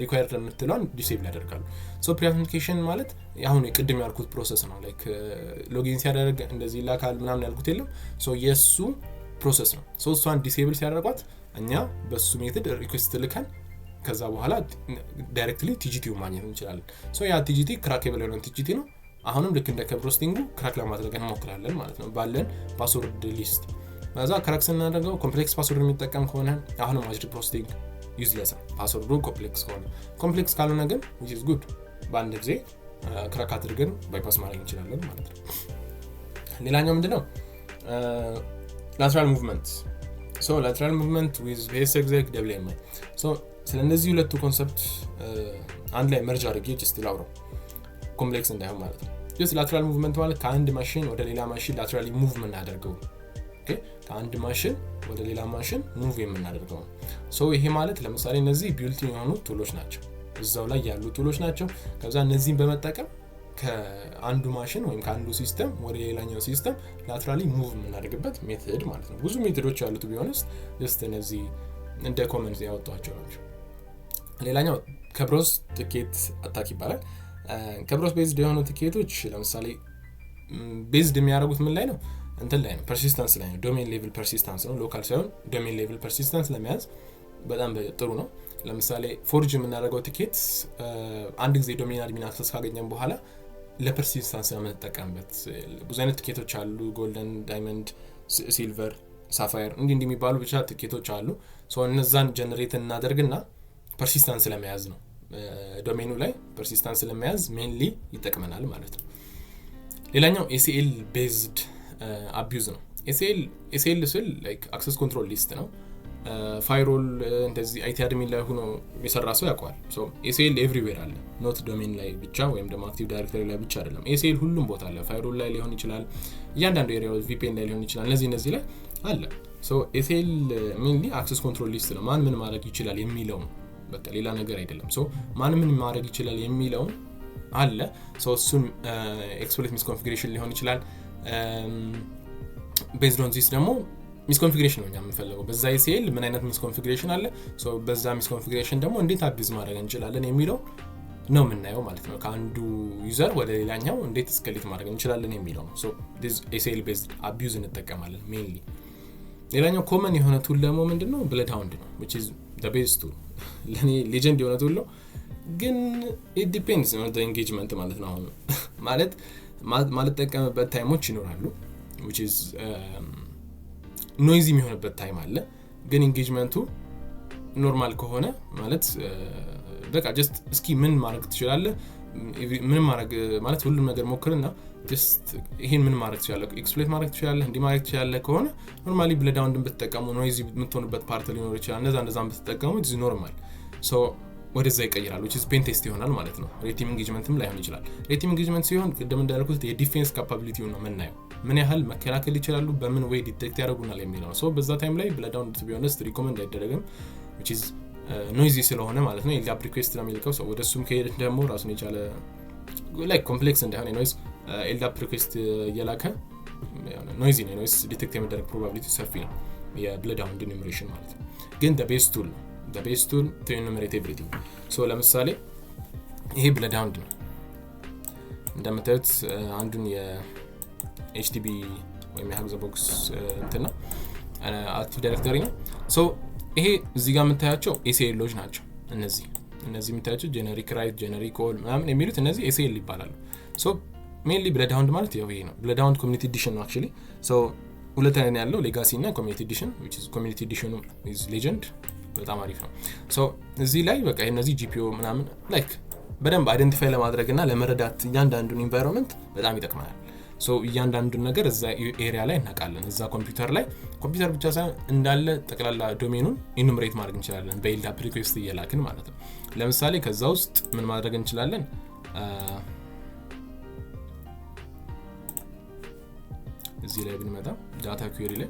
ሪኳየርድ የምትለውን ዲሴብል ያደርጋሉ። ሶ ፕሪ አውተንቲኬሽን ማለት አሁን የቅድም ያልኩት ፕሮሰስ ነው። ላይክ ሎጊን ሲያደርግ እንደዚህ ላካል ምናምን ያልኩት የለም። ሶ የሱ ፕሮሰስ ነው። ሶ እሷን ዲሴብል ሲያደርጓት እኛ በሱ ሜተድ ሪኩዌስት ልከን ከዛ በኋላ ዳይሬክትሊ ቲጂቲው ማግኘት እንችላለን። ሶ ያ ቲጂቲ ክራኬብል የሆነ ቲጂቲ ነው። አሁንም ልክ እንደ ከብሮስቲንጉ ክራክ ለማድረግ እንሞክራለን ማለት ነው ባለን ፓስወርድ ሊስት። ከዛ ክራክ ስናደርገው ኮምፕሌክስ ፓስወርድ የሚጠቀም ከሆነ አሁንም ማጅሪክ ፕሮስቲንግ ዩዝለስ ነው ፓስወርዱ ኮምፕሌክስ ከሆነ። ኮምፕሌክስ ካልሆነ ግን which is good በአንድ ጊዜ ክራክ አድርገን ባይፓስ ማድረግ እንችላለን ማለት ነው። ሌላኛው ምንድነው lateral movement. So lateral movement with base exec WMI. So ስለነዚህ ሁለቱ ኮንሰፕት አንድ ላይ መርጅ አድርጌ ጀስት ላውራው ኮምፕሌክስ እንዳይሆን ማለት ነው። ጀስት lateral movement ማለት ከአንድ ማሽን ወደ ሌላ ማሽን laterally ሙቭ የምናደርገው ኦኬ፣ ከአንድ ማሽን ወደ ሌላ ማሽን ሙቭ የምናደርገው። ሶ ይሄ ማለት ለምሳሌ እነዚህ ቢልቲን የሆኑ ቱሎች ናቸው፣ እዛው ላይ ያሉ ቱሎች ናቸው። ከዛ እነዚህን በመጠቀም ከአንዱ ማሽን ወይም ከአንዱ ሲስተም ወደ ሌላኛው ሲስተም laterally ሙቭ የምናደርግበት ሜተድ ማለት ነው። ብዙ ሜተዶች አሉት ቢሆንስ ጀስት እነዚህ እንደ ኮመንት ያወጣቸው ናቸው። ሌላኛው ከብሮስ ቲኬት አታክ ይባላል። ከብሮስ ቤዝድ የሆኑ ቲኬቶች ለምሳሌ ቤዝድ የሚያደርጉት ምን ላይ ነው? እንትን ላይ ነው፣ ፐርሲስተንስ ላይ ነው። ዶሜን ሌቭል ፐርሲስተንስ ነው፣ ሎካል ሳይሆን ዶሜን ሌቭል ፐርሲስተንስ ለመያዝ በጣም ጥሩ ነው። ለምሳሌ ፎርጅ የምናደርገው ቲኬት አንድ ጊዜ ዶሜን አድሚን አክሰስ ካገኘን በኋላ ለፐርሲስተንስ ነው የምንጠቀምበት። ብዙ አይነት ቲኬቶች አሉ፣ ጎልደን፣ ዳይመንድ፣ ሲልቨር፣ ሳፋየር እንዲህ የሚባሉ ብቻ ቲኬቶች አሉ። ሶ እነዛን ጀነሬት እናደርግና ፐርሲስተንስ ለመያዝ ነው፣ ዶሜኑ ላይ ፐርሲስተንስ ለመያዝ ሜንሊ ይጠቅመናል ማለት ነው። ሌላኛው ኤሲኤል ቤዝድ አቢዩዝ ነው። ኤሲኤል ስል ላይክ አክሰስ ኮንትሮል ሊስት ነው። ፋይሮል እንደዚህ አይቲ አድሚን ላይ ሆኖ የሰራ ሰው ያውቀዋል። ሶ ኤሲኤል ኤቭሪዌር አለ፣ ኖት ዶሜን ላይ ብቻ ወይም ደግሞ አክቲቭ ዳይሬክተሪ ላይ ብቻ አይደለም። ኤሲኤል ሁሉም ቦታ አለ። ፋይሮል ላይ ሊሆን ይችላል፣ እያንዳንዱ ኤሪያው ቪፒኤን ላይ ሊሆን ይችላል። እነዚህ ላይ አለ። ሶ ኤሲኤል ሜንሊ አክሰስ ኮንትሮል ሊስት ነው። ማን ምን ማድረግ ይችላል የሚለው ነው፣ በቃ ሌላ ነገር አይደለም። ሶ ማን ምን ማድረግ ይችላል የሚለው አለ። ሶ እሱን ኤክስፕሎይት ሚስ ኮንፊግሬሽን ሊሆን ይችላል። ቤዝድ ኦን ዚስ ደግሞ ሚስ ኮንፊግሬሽን ነው የምንፈልገው። በዛ ኤሲኤል ምን አይነት ሚስ ኮንፊግሬሽን አለ፣ ሶ በዛ ሚስ ኮንፊግሬሽን ደግሞ እንዴት አቢዝ ማድረግ እንችላለን የሚለው ነው የምናየው ማለት ነው። ከአንዱ ዩዘር ወደ ሌላኛው እንዴት ስኬሌት ማድረግ እንችላለን የሚለው ነው። ሶ ዲስ ኤሲኤል ቤዝድ አቢዩዝ እንጠቀማለን ሜንሊ። ሌላኛው ኮመን የሆነ ቱል ደግሞ ምንድነው? ብለድ ሃውንድ ነው which is the best tool። ለኔ ሌጀንድ የሆነ ቱል ነው፣ ግን it depends on the engagement ማለት ነው። አሁን ማለት ጠቀምበት ታይሞች ይኖራሉ which is ኖይዚ የሚሆንበት ታይም አለ። ግን ኢንጌጅመንቱ ኖርማል ከሆነ ማለት በቃ ጀስት እስኪ ምን ማድረግ ትችላለህ፣ ምን ማድረግ ማለት ሁሉም ነገር ሞክርና ጀስት ይሄን ምን ማድረግ ትችላለህ፣ ኤክስፕሎይት ማድረግ ትችላለህ፣ እንዲ ማድረግ ትችላለህ ከሆነ ኖርማሊ ብለድ ሃውንድን ብትጠቀሙ ኖይዚ የምትሆንበት ፓርት ሊኖር ይችላል። እንደዛም ብትጠቀሙ ኢዝ ኖርማል። ሶ ወደዛ ይቀይራል which is pen test ይሆናል ማለት ነው። ሬቲም ኢንጌጅመንትም ላይሆን ይችላል። ሬቲም ኢንጌጅመንት ሲሆን ቅድም እንዳልኩት የዲፌንስ ካፓቢሊቲው ነው የምናየው፣ ምን ያህል መከላከል ይችላሉ፣ በምን ወይ ዲቴክት ያደርጉናል የሚለው። ሶ በዛ ታይም ላይ ብለድ ሃውንድ to be honest ሪኮመንድ አይደረግም which is ኖይዚ ስለሆነ ማለት ነው። ኤልዳፕ ሪኩዌስት ነው የሚልከው። ሰው ወደሱም ከሄደ ደግሞ ራሱን የቻለ ላይክ ኮምፕሌክስ እንዳይሆን ኖይዝ ኤልዳፕ ሪኩዌስት እየላከ ኖይዚ ነው፣ ኖይዝ ዲቴክት የመደረግ ፕሮባቢሊቲ ሰፊ ነው የብለድ ሃውንድ ኢኑሜሬሽን ማለት ነው። ግን the best tool to enumerate everything። ሶ ለምሳሌ ይሄ ብለድ ሃውንድ ነው እንደምታዩት፣ አንዱን የኤችቲቢ ወይም የሃግ ዘ ቦክስ እንትና አክቲቭ ዳይሬክተሪ ነው። ሶ ይሄ እዚህ ጋር የምታያቸው ኤሲኤሎች ናቸው። እነዚህ የምታያቸው ጄነሪክ ራይት፣ ጄነሪክ ኦል ምናምን የሚሉት እነዚህ ኤሲኤል ይባላሉ። ሶ ሜንሊ ብለድ ሃውንድ ማለት ይሄ ነው። ብለድ ሃውንድ ኮሚኒቲ ኤዲሽን ነው አክቹሊ። ሶ ሁለት አይነት ያለው ሌጋሲ እና ኮሚኒቲ ኤዲሽን which is ኮሚኒቲ ኤዲሽኑ is legend በጣም አሪፍ ነው። ሶ እዚህ ላይ በቃ እነዚህ ጂፒኦ ምናምን ላይክ በደንብ አይደንቲፋይ ለማድረግ እና ለመረዳት እያንዳንዱን ኢንቫይሮንመንት በጣም ይጠቅማል። ሶ እያንዳንዱን ነገር እዛ ኤሪያ ላይ እናውቃለን። እዛ ኮምፒውተር ብቻ ሳይሆን እንዳለ ጠቅላላ ዶሜኑን ኢኑመሬት ማድረግ እንችላለን በኤልዳፕ ሪኩዌስት እየላክን ማለት ነው። ለምሳሌ ከዛ ውስጥ ምን ማድረግ እንችላለን? እዚህ ላይ ብንመጣ ዳታ ኩዌሪ ላይ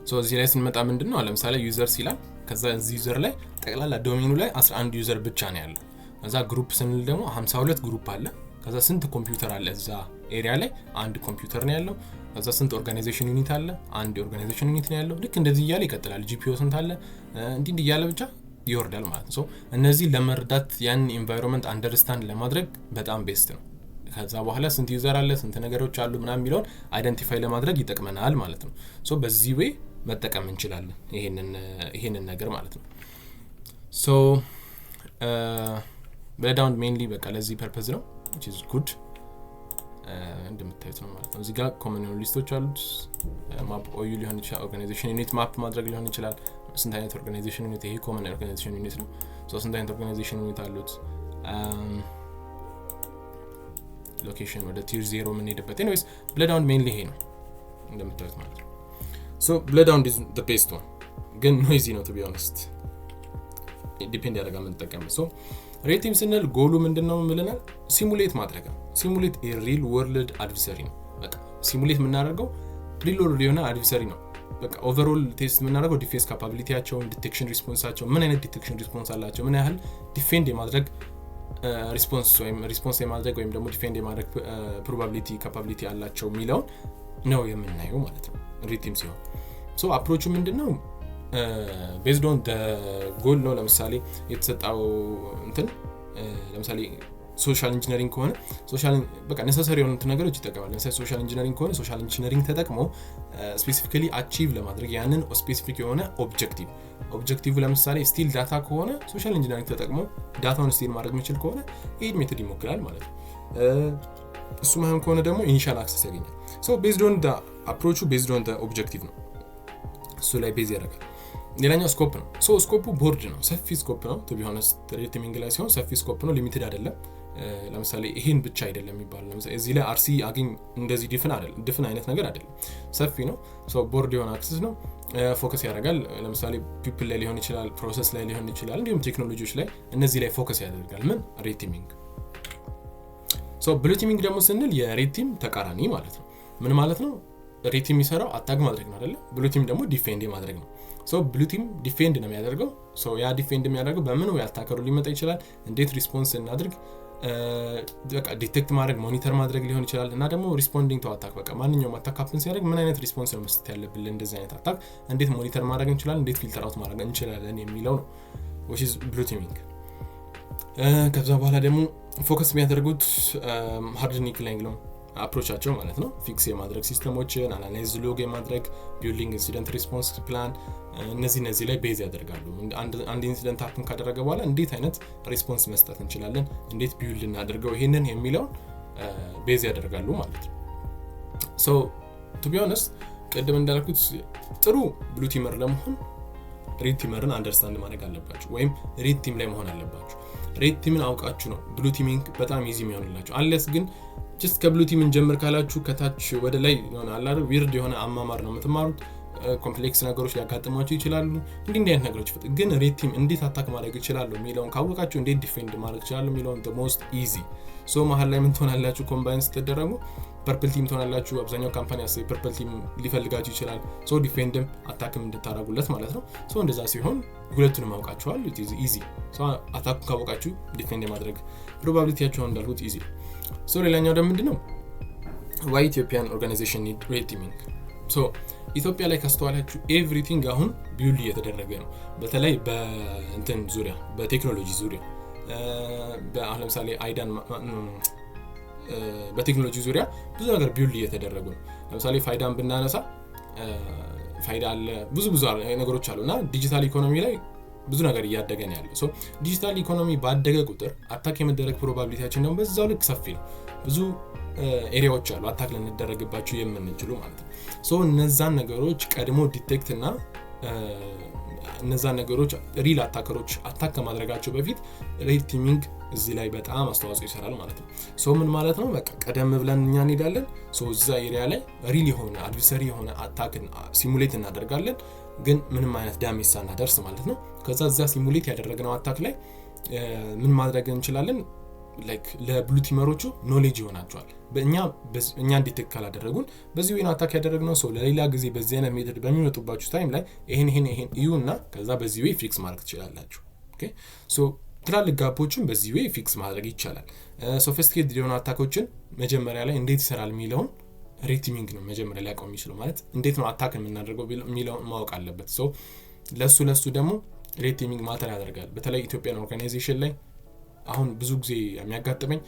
ሶ እዚህ ላይ ስንመጣ ምንድነው ለምሳሌ ዩዘር ሲላል፣ ከዛ እዚህ ዩዘር ላይ ጠቅላላ ዶሜኑ ላይ 11 ዩዘር ብቻ ነው ያለው። ከዛ ግሩፕ ስንል ደግሞ 52 ግሩፕ አለ። ከዛ ስንት ኮምፒውተር አለ እዛ ኤሪያ ላይ? አንድ ኮምፒውተር ነው ያለው። ከዛ ስንት ኦርጋናይዜሽን ዩኒት አለ? አንድ ኦርጋናይዜሽን ዩኒት ነው ያለው። ልክ እንደዚህ እያለ ይቀጥላል። ጂፒኦ ስንት አለ? እንዲህ እያለ ብቻ ይወርዳል ማለት ነው። ሶ እነዚህ ለመረዳት ያን ኢንቫይሮንመንት አንደርስታንድ ለማድረግ በጣም ቤስት ነው። ከዛ በኋላ ስንት ዩዘር አለ፣ ስንት ነገሮች አሉ ምናምን የሚለውን አይደንቲፋይ ለማድረግ ይጠቅመናል ማለት ነው። ሶ በዚህ ዌይ መጠቀም እንችላለን ይሄንን ነገር ማለት ነው። ሶ ብለዳውን ሜንሊ በቃ ለዚህ ፐርፐዝ ነው which is good እንደምታዩት ነው ማለት ነው። እዚህ ጋር ኮመን ሊስቶች አሉት። ማፕ ኦዩ ሊሆን ይችላል፣ ኦርጋናይዜሽን ዩኒት ማፕ ማድረግ ሊሆን ይችላል። ስንት አይነት ኦርጋናይዜሽን ዩኒት፣ ይሄ ኮመን ኦርጋናይዜሽን ዩኒት ነው። ሶ ስንት አይነት ኦርጋናይዜሽን ዩኒት አሉት፣ ሎኬሽን ወደ ቲር 0 ምን ሄድበት። ኤኒዌይስ ብለዳውን ሜንሊ ይሄ ነው እንደምታዩት ማለት ነው። ሶ ብለዳውን is the best one ግን ኖይዚ ነው to be honest ዲፔንድ ያደርጋል ምን ተጠቀመ። ሶ ሬድ ቲም ስንል ጎሉ ምንድነው ምለናል? ሲሙሌት ማድረግ ነው። ሲሙሌት ሪል ወርልድ አድቨርሰሪ ነው። በቃ ሲሙሌት የምናደርገው ሪል ወርልድ የሆነ አድቨርሰሪ ነው። በቃ ኦቨርኦል ቴስት የምናደርገው ዲፌንስ ካፓቢሊቲያቸውን፣ ዲቴክሽን ሪስፖንሳቸው ምን አይነት ዲቴክሽን ሪስፖንስ አላቸው፣ ምን ያህል ዲፌንድ የማድረግ ሪስፖንስ የማድረግ ወይም ደግሞ ዲፌንድ የማድረግ ፕሮባቢሊቲ ካፓቢሊቲ አላቸው የሚለውን ነው የምናየው ማለት ነው ሬድ ቲም ሲሆን። ሶ አፕሮቹ ምንድነው? based on the goal ነው። ለምሳሌ የተሰጣው እንትን ለምሳሌ ሶሻል ኢንጂነሪንግ ከሆነ ሶሻል በቃ necessary የሆኑ ነገሮች ይጠቀማል። ለምሳሌ ሶሻል ኢንጂነሪንግ ከሆነ ሶሻል ኢንጂነሪንግ ተጠቅሞ ስፔሲፊካሊ አቺቭ ለማድረግ ያንን ስፔሲፊክ የሆነ ኦብጀክቲቭ ለምሳሌ ስቲል ዳታ ከሆነ ሶሻል ኢንጂነሪንግ ተጠቅሞ ዳታውን ስቲል ማድረግ የሚችል ከሆነ ኤድ ሜተድ ይሞክራል ማለት ነው። እሱ ማይሆን ከሆነ ደግሞ ኢኒሺያል አክሰስ ያገኛል። ሶ based on the approach based on the objective ነው እሱ ላይ ቤዝ ያደርጋል። ሌላኛው ስኮፕ ነው። ሶ ስኮፑ ቦርድ ነው፣ ሰፊ ስኮፕ ነው። to be honest ሬድ ቲሚንግ ላይ ሲሆን ሰፊ ስኮፕ ነው፣ ሊሚትድ አይደለም። ለምሳሌ ይሄን ብቻ አይደለም የሚባል ለምሳሌ እዚህ ላይ አርሲ አገኝ እንደዚህ ዲፍን አይነት ነገር አይደለም፣ ሰፊ ነው። ሶ ቦርድ የሆነ አክሰስ ነው፣ ፎከስ ያደርጋል። ለምሳሌ ፒፕል ላይ ሊሆን ይችላል፣ ፕሮሰስ ላይ ሊሆን ይችላል፣ እንዲሁም ቴክኖሎጂዎች ላይ እነዚህ ላይ ፎከስ ያደርጋል ምን ሬድ ቲሚንግ። ሶ ብሉ ቲሚንግ ደግሞ ስንል የሬድ ቲም ተቃራኒ ማለት ነው። ምን ማለት ነው? ሬድ ቲም የሚሰራው አታክ ማድረግ ነው አይደለ? ብሉ ቲም ደግሞ ዲፌንድ ማድረግ ነው። ሶ ብሉ ቲም ዲፌንድ ነው የሚያደርገው። ሶ ያ ዲፌንድ የሚያደርገው በምን ወይ አታከሩ ሊመጣ ይችላል፣ እንዴት ሪስፖንስ እናድርግ፣ በቃ ዲቴክት ማድረግ ሞኒተር ማድረግ ሊሆን ይችላል። እና ደግሞ ሪስፖንዲንግ ቱ አታክ በቃ ማንኛውም አታክ ሀፕን ሲያደርግ ምን አይነት ሪስፖንስ ነው መስጠት ያለብን እንደዚህ አይነት አታክ እንዴት ሞኒተር ማድረግ እንችላለን፣ እንዴት ፊልተር አውት ማድረግ እንችላለን የሚለው ነው which is ብሉ ቲሚንግ። ከዛ በኋላ ደግሞ ፎከስ የሚያደርጉት ሃርድኒክ ላይ ነው አፕሮቻቸው ማለት ነው። ፊክስ የማድረግ ሲስተሞችን አናላይዝ ሎግ የማድረግ ቢልዲንግ ኢንሲደንት ሪስፖንስ ፕላን እነዚህ ላይ ቤዝ ያደርጋሉ። አንድ ኢንሲደንት ሀፕን ካደረገ በኋላ እንዴት አይነት ሪስፖንስ መስጠት እንችላለን፣ እንዴት ቢልድ እናደርገው ይሄንን የሚለው ቤዝ ያደርጋሉ ማለት ነው። ሶ ቱ ቢ ኦነስት ቅድም እንዳልኩት ጥሩ ብሉ ቲመር ለመሆን ሬድ ቲመርን አንደርስታንድ ማድረግ አለባችሁ ወይም ሬድ ቲም ላይ መሆን አለባችሁ። ሬድ ቲምን አውቃችሁ ነው ብሉ ቲሚንግ በጣም ኢዚ የሚሆንላችሁ። አንለስ ግን ጀስት ከብሉ ቲም እንጀምር ካላችሁ ከታች ወደ ላይ ይሆናል አይደል? ዊርድ የሆነ አማማር ነው የምትማሩት። ኮምፕሌክስ ነገሮች ሊያጋጥሟችሁ ይችላሉ። እንዲህ አይነት ነገሮች ግን ሬድ ቲም እንዴት አታክ ማድረግ ይችላል የሚለውን ካወቃችሁ እንዴት ዲፌንድ ማድረግ ይችላል የሚለውን the most easy። ሶ መሀል ላይ ምን ትሆናላችሁ? ኮምባይን ስትደረጉ ፐርፕል ቲም ትሆናላችሁ። አብዛኛው ካምፓኒ አስይ ፐርፕል ቲም ሊፈልጋችሁ ይችላል። ሶ ዲፌንድም አታክም እንድታረጉለት ማለት ነው። ሶ እንደዛ ሲሆን ሁለቱንም አውቃችኋል። it is easy። ሶ አታክ ካወቃችሁ ዲፌንድ የማድረግ ፕሮባቢሊቲያችሁ እንዳልኩት easy። ሶ ሌላኛው ደግሞ ምንድነው? why Ethiopian organization need red teaming? ሶ ኢትዮጵያ ላይ ካስተዋላችሁ ኤቭሪቲንግ አሁን ቢውልድ እየተደረገ ነው። በተለይ በእንትን ዙሪያ በቴክኖሎጂ ዙሪያ በአሁን ለምሳሌ አይዳን በቴክኖሎጂ ዙሪያ ብዙ ነገር ቢውልድ እየተደረጉ ነው። ለምሳሌ ፋይዳን ብናነሳ ፋይዳ አለ፣ ብዙ ነገሮች አሉና ዲጂታል ኢኮኖሚ ላይ ብዙ ነገር እያደገ ነው ያለው። ሶ ዲጂታል ኢኮኖሚ ባደገ ቁጥር አታክ የመደረግ ፕሮባቢሊቲያችን ደግሞ በዛው ልክ ሰፊ ነው። ብዙ ኤሪያዎች አሉ አታክ ልንደረግባቸው የምንችሉ ማለት ነው። ሶ እነዛን ነገሮች ቀድሞ ዲቴክት እና እነዛን ነገሮች ሪል አታከሮች አታክ ከማድረጋቸው በፊት ሬድ ቲሚንግ እዚህ ላይ በጣም አስተዋጽኦ ይሰራል ማለት ነው። ሶ ምን ማለት ነው? በቃ ቀደም ብለን እኛ እንሄዳለን። ሶ እዛ ኤሪያ ላይ ሪል የሆነ አድቨርሰሪ የሆነ አታክን ሲሙሌት እናደርጋለን፣ ግን ምንም አይነት ዳሜጅ ሳናደርስ ማለት ነው። ከዛ እዛ ሲሙሌት ያደረግነው አታክ ላይ ምን ማድረግ እንችላለን? ላይክ ለብሉ ቲመሮቹ ኖሌጅ ይሆናቸዋል። እኛ ዲቴክት ካላደረጉን በዚህ ወይ አታክ ያደረግነው ሰው ለሌላ ጊዜ በዚህ አይነት ሜተድ በሚመጡባችሁ ታይም ላይ ይሄን እዩና ከዛ በዚህ ወይ ፊክስ ማድረግ ትችላላችሁ። ኦኬ ሶ ትላልቅ ጋፖችን በዚህ ወይ ፊክስ ማድረግ ይቻላል። ሶፊስቲኬትድ የሆኑ አታኮችን መጀመሪያ ላይ እንዴት ይሰራል የሚለውን ሬድ ቲሚንግ ነው መጀመሪያ ላይ ያቆም ይችላል ማለት እንዴት ነው አታክ የምናደርገው የሚለውን ማወቅ አለበት። ሶ ለሱ ደግሞ ሬድ ቲሚንግ ማተር ያደርጋል። በተለይ ኢትዮጵያን ኦርጋናይዜሽን ላይ አሁን ብዙ ጊዜ የሚያጋጥመኝ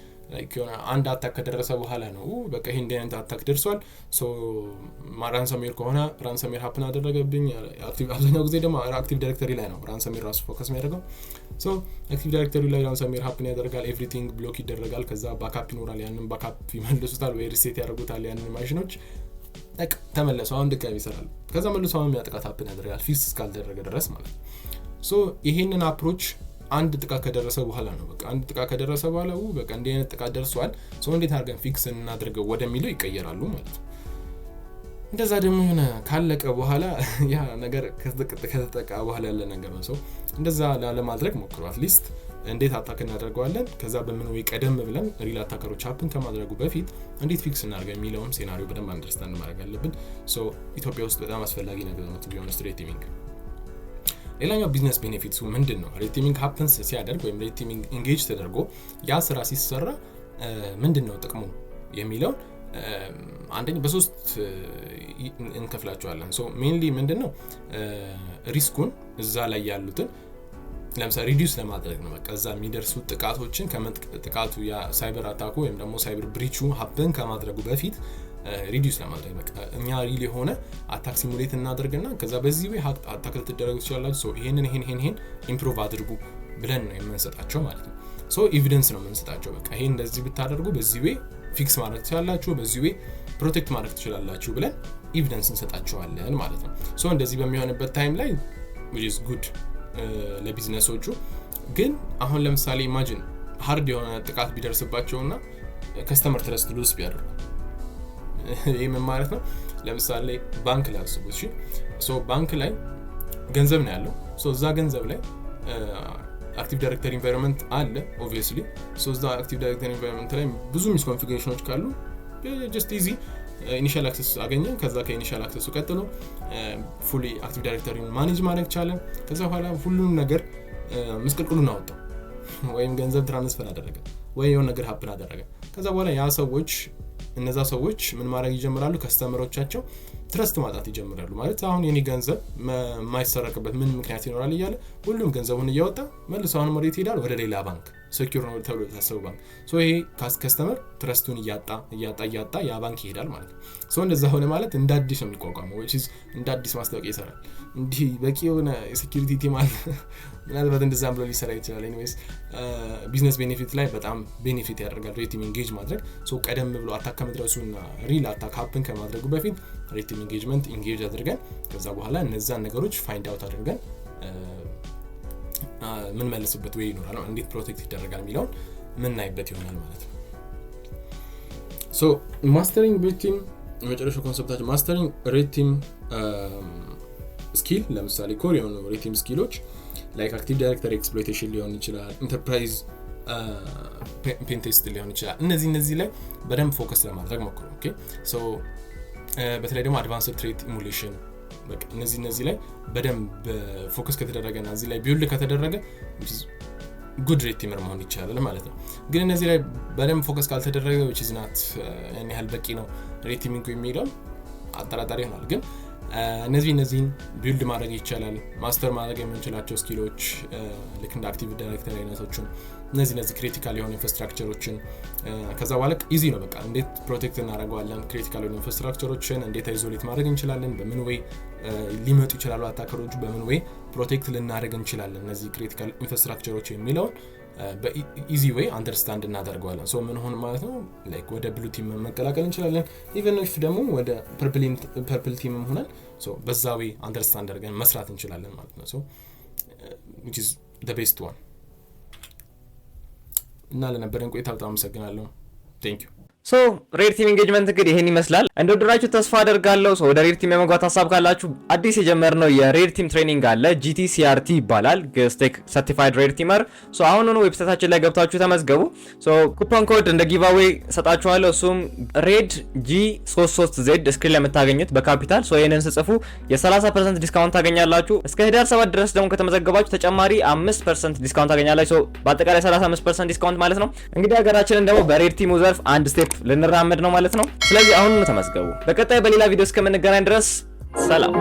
የሆነ አንድ አታክ ከደረሰ በኋላ ነው በቃ ይሄ እንደ አይነት አታክ ደርሷል ሶ ራንሰምዌር ከሆነ ራንሰምዌር ሀፕን አደረገብኝ አብዛኛው ጊዜ ደግሞ አክቲቭ ዳይሬክተሪ ላይ ነው ራንሰምዌር ራሱ ፎከስ የሚያደርገው ሶ አክቲቭ ዳይሬክተሪ ላይ ራንሰምዌር ሀፕን ያደርጋል ኤቭሪቲንግ ብሎክ ይደረጋል ከዛ ባካፕ ይኖራል ያንን ባካፕ ይመልሱታል ወይ ሪሴት ያደርጉታል ያንን ማሽኖች ተመለሱ አሁን ድጋሚ ይሰራል ከዛ መልሶ አሁን የሚያጥቃት ሀፕን ያደርጋል ፊክስ እስካልተደረገ ድረስ ማለት ሶ ይሄንን አፕሮች አንድ ጥቃት ከደረሰ በኋላ ነው በቃ አንድ ጥቃት ከደረሰ በኋላ በቃ እንደ አይነት ጥቃት ደርሷል ሶ እንዴት አድርገን ፊክስ እናድርገው ወደሚለው ይቀየራሉ ማለት ነው እንደዛ ደግሞ ሆነ ካለቀ በኋላ ያ ነገር ከተጠቃ በኋላ ያለ ነገር ነው ሶ እንደዛ ለማድረግ ሞክሩ አትሊስት እንዴት አታክ እናደርገዋለን ከዛ በምን ወይ ቀደም ብለን ሪል አታከሮች ሀፕን ከማድረጉ በፊት እንዴት ፊክስ እናደርገው የሚለውን ሴናሪዮ በደንብ አንደርስታንድ ማድረግ አለብን ሶ ኢትዮጵያ ውስጥ በጣም አስፈላጊ ነገር ነው ቱ ቢ ኦነስት ሬት ቲሚንግ ሌላኛው ቢዝነስ ቤኔፊትሱ ምንድነው ሬት ቲሚንግ ሀፕንስ ሲያደርግ ወይም ሬት ቲሚንግ ኢንጌጅ ተደርጎ ያ ስራ ሲሰራ ምንድነው ጥቅሙ የሚለው አንደኛ በሶስት እንከፍላቸዋለን ሶ ሜንሊ ምንድነው ሪስኩን እዛ ላይ ያሉትን ለምሳሌ ሪዲዩስ ለማድረግ ነው በቃ እዛ የሚደርሱ ጥቃቶችን ጥቃቱ ያ ሳይበር አታኩ ወይም ደግሞ ሳይበር ብሪቹ ሀፕን ከማድረጉ በፊት ሪዲዩስ ለማድረግ በቃ እኛ ሪል የሆነ አታክ ሲሙሌት እናደርግና ከዛ በዚህ ወይ አታክ ልትደረጉ ትችላላችሁ ሶ ይሄንን ኢምፕሩቭ አድርጉ ብለን ነው የምንሰጣቸው ማለት ነው ሶ ኤቪደንስ ነው የምንሰጣቸው በቃ ይሄን እንደዚህ ብታደርጉ በዚህ ወይ ፊክስ ማድረግ ትችላላችሁ በዚህ ወይ ፕሮቴክት ማድረግ ትችላላችሁ ብለን ኤቪደንስ እንሰጣቸዋለን ማለት ነው ሶ እንደዚህ በሚሆንበት ታይም ላይ which is good ለቢዝነሶቹ ግን አሁን ለምሳሌ ኢማጂን ሃርድ የሆነ ጥቃት ቢደርስባቸውና ከስተመር ትረስት ሉዝ ቢያደርጉ ይሄ ምን ማለት ነው ለምሳሌ ባንክ ላይ አስቡ እሺ ሶ ባንክ ላይ ገንዘብ ነው ያለው ሶ እዛ ገንዘብ ላይ አክቲቭ ዳይሬክተሪ ኢንቫይሮንመንት አለ ኦብቪየስሊ ሶ እዛ አክቲቭ ዳይሬክተሪ ኢንቫይሮንመንት ላይ ብዙ ሚስ ኮንፊጉሬሽኖች ካሉ ጀስት ኢዚ ኢኒሺያል አክሰስ አገኘ ከዛ ከኢኒሺያል አክሰሱ ቀጥሎ ፉሊ አክቲቭ ዳይሬክተሪውን ማኔጅ ማድረግ ቻለ ከዛ በኋላ ሁሉን ነገር ምስቅልቅሉን አወጣው ወይም ገንዘብ ትራንስፈር አደረገ ወይ የሆነ ነገር ሀፕን አደረገ ከዛ በኋላ ያ ሰዎች እነዛ ሰዎች ምን ማድረግ ይጀምራሉ ከስተመሮቻቸው ትረስት ማጣት ይጀምራሉ ማለት አሁን የኔ ገንዘብ የማይሰረቅበት ምን ምክንያት ይኖራል እያለ ሁሉም ገንዘቡን እያወጣ መልሶ አሁን ወዴት ይሄዳል ወደ ሌላ ባንክ ሴኩር ነው ተብሎ የታሰበው ባንክ ሶ ይሄ ከስተመር ትረስቱን እያጣ ያ ባንክ ይሄዳል ማለት ነው ሶ እንደዛ ሆነ ማለት እንደ አዲስ ነው የሚቋቋመው which is እንደ አዲስ ማስታወቂያ ይሰራል እንዲህ በቂ የሆነ ሴኩሪቲ ቲም አለ ምናልባት እንደዛ ብሎ ሊሰራ ይችላል ኤኒዌይስ ቢዝነስ ቤኔፊት ላይ በጣም ቤኔፊት ያደርጋል ሬት ቲም ኢንጌጅ ማድረግ ሶ ቀደም ብሎ አታክ ከመድረሱና ሪል አታክ ሀፕን ከማድረጉ በፊት ሬት ቲም ኢንጌጅመንት ኢንጌጅ አድርገን ከዛ በኋላ እነዛን ነገሮች ፋይንድ አውት አድርገን ምን መልስበት ወይ ይኖራል እንዴት ፕሮቴክት ይደረጋል የሚለውን ምን ናይበት ይሆናል ማለት ነው ሶ ማስተሪንግ ሬት ቲም የመጨረሻው ኮንሰፕታችን ማስተሪንግ ሬት ቲም ስኪል ለምሳሌ ኮር የሆኑ ሬት ቲም ስኪሎች ላይክ አክቲቭ ዳይሬክተሪ ኤክስፕሎይቴሽን ሊሆን ይችላል ኢንተርፕራይዝ ፔን ቴስት ሊሆን ይችላል እነዚህ ላይ በደንብ ፎከስ ለማድረግ ሞክሩ ኦኬ ሶ በተለይ ደግሞ አድቫንስድ ትሬት ኢሙሌሽን በቃ እነዚህ ላይ በደንብ ፎከስ ከተደረገና እዚህ ላይ ቢውልድ ከተደረገ ጉድ ሬት ቲመር መሆን ይችላል ማለት ነው ግን እነዚህ ላይ በደንብ ፎከስ ካልተደረገ which is not any ያህል በቂ ነው ሬት ቲሚንግ የሚለው አጠራጣሪ ይሆናል ግን እነዚህን ቢልድ ማድረግ ይቻላል ማስተር ማድረግ የምንችላቸው ስኪሎች ልክ እንደ አክቲቭ ዳይሬክተሪ አይነቶችን እነዚህ ክሪቲካል የሆኑ ኢንፍራስትራክቸሮችን ከዛ በኋላ ኢዚ ነው በቃ እንዴት ፕሮቴክት እናደርገዋለን ክሪቲካል የሆኑ ኢንፍራስትራክቸሮችን እንዴት አይዞሌት ማድረግ እንችላለን በምን ወይ ሊመጡ ይችላሉ አታከሮቹ በምን ወይ ፕሮቴክት ልናደርግ እንችላለን እነዚህ ክሪቲካል ኢንፍራስትራክቸሮች የሚለው በኢዚ ዌይ አንደርስታንድ እናደርገዋለን ሶ ምን ሆነ ማለት ነው ላይክ ወደ ብሉ ቲም መቀላቀል እንችላለን ኢቨን ኢፍ ደግሞ ወደ ፐርፕል ቲም ሆነን ሶ በዛ ዌይ አንደርስታንድ አድርገን መስራት እንችላለን ማለት ነው ሶ which is the best one እና ለነበረን ቆይታ በጣም አመሰግናለሁ thank you ሶ ሬድ ቲም ኢንጌጅመንት እንግዲህ ይሄን ይመስላል እንደወደዳችሁ ተስፋ አደርጋለሁ ሶ ወደ ሬድ ቲም የመግባት ሐሳብ ካላችሁ አዲስ የጀመርነው የሬድ ቲም ትሬኒንግ አለ GTCRT ይባላል ገስቴክ ሰርቲፋይድ ሬድ ቲመር ሶ አሁን ዌብሳይታችን ላይ ገብታችሁ ተመዝገቡ ሶ ኩፖን ኮድ እንደ ጊቫዌይ ሰጣችኋለሁ እሱም ሬድ G33Z ስክሪን ላይ የምታገኙት በካፒታል ሶ ይሄንን ጽፉ የ30% ዲስካውንት ታገኛላችሁ እስከ ህዳር 7 ድረስ ደግሞ ከተመዘገባችሁ ተጨማሪ 5% ዲስካውንት ታገኛላችሁ ሶ በአጠቃላይ 35% ዲስካውንት ማለት ነው እንግዲህ ሀገራችንን ደግሞ በሬድ ቲሙ ዘርፍ አንድ ስቴፕ ልንራመድ ነው ማለት ነው ስለዚህ አሁን ተመዝገቡ በቀጣይ በሌላ ቪዲዮ እስከምንገናኝ ድረስ ሰላም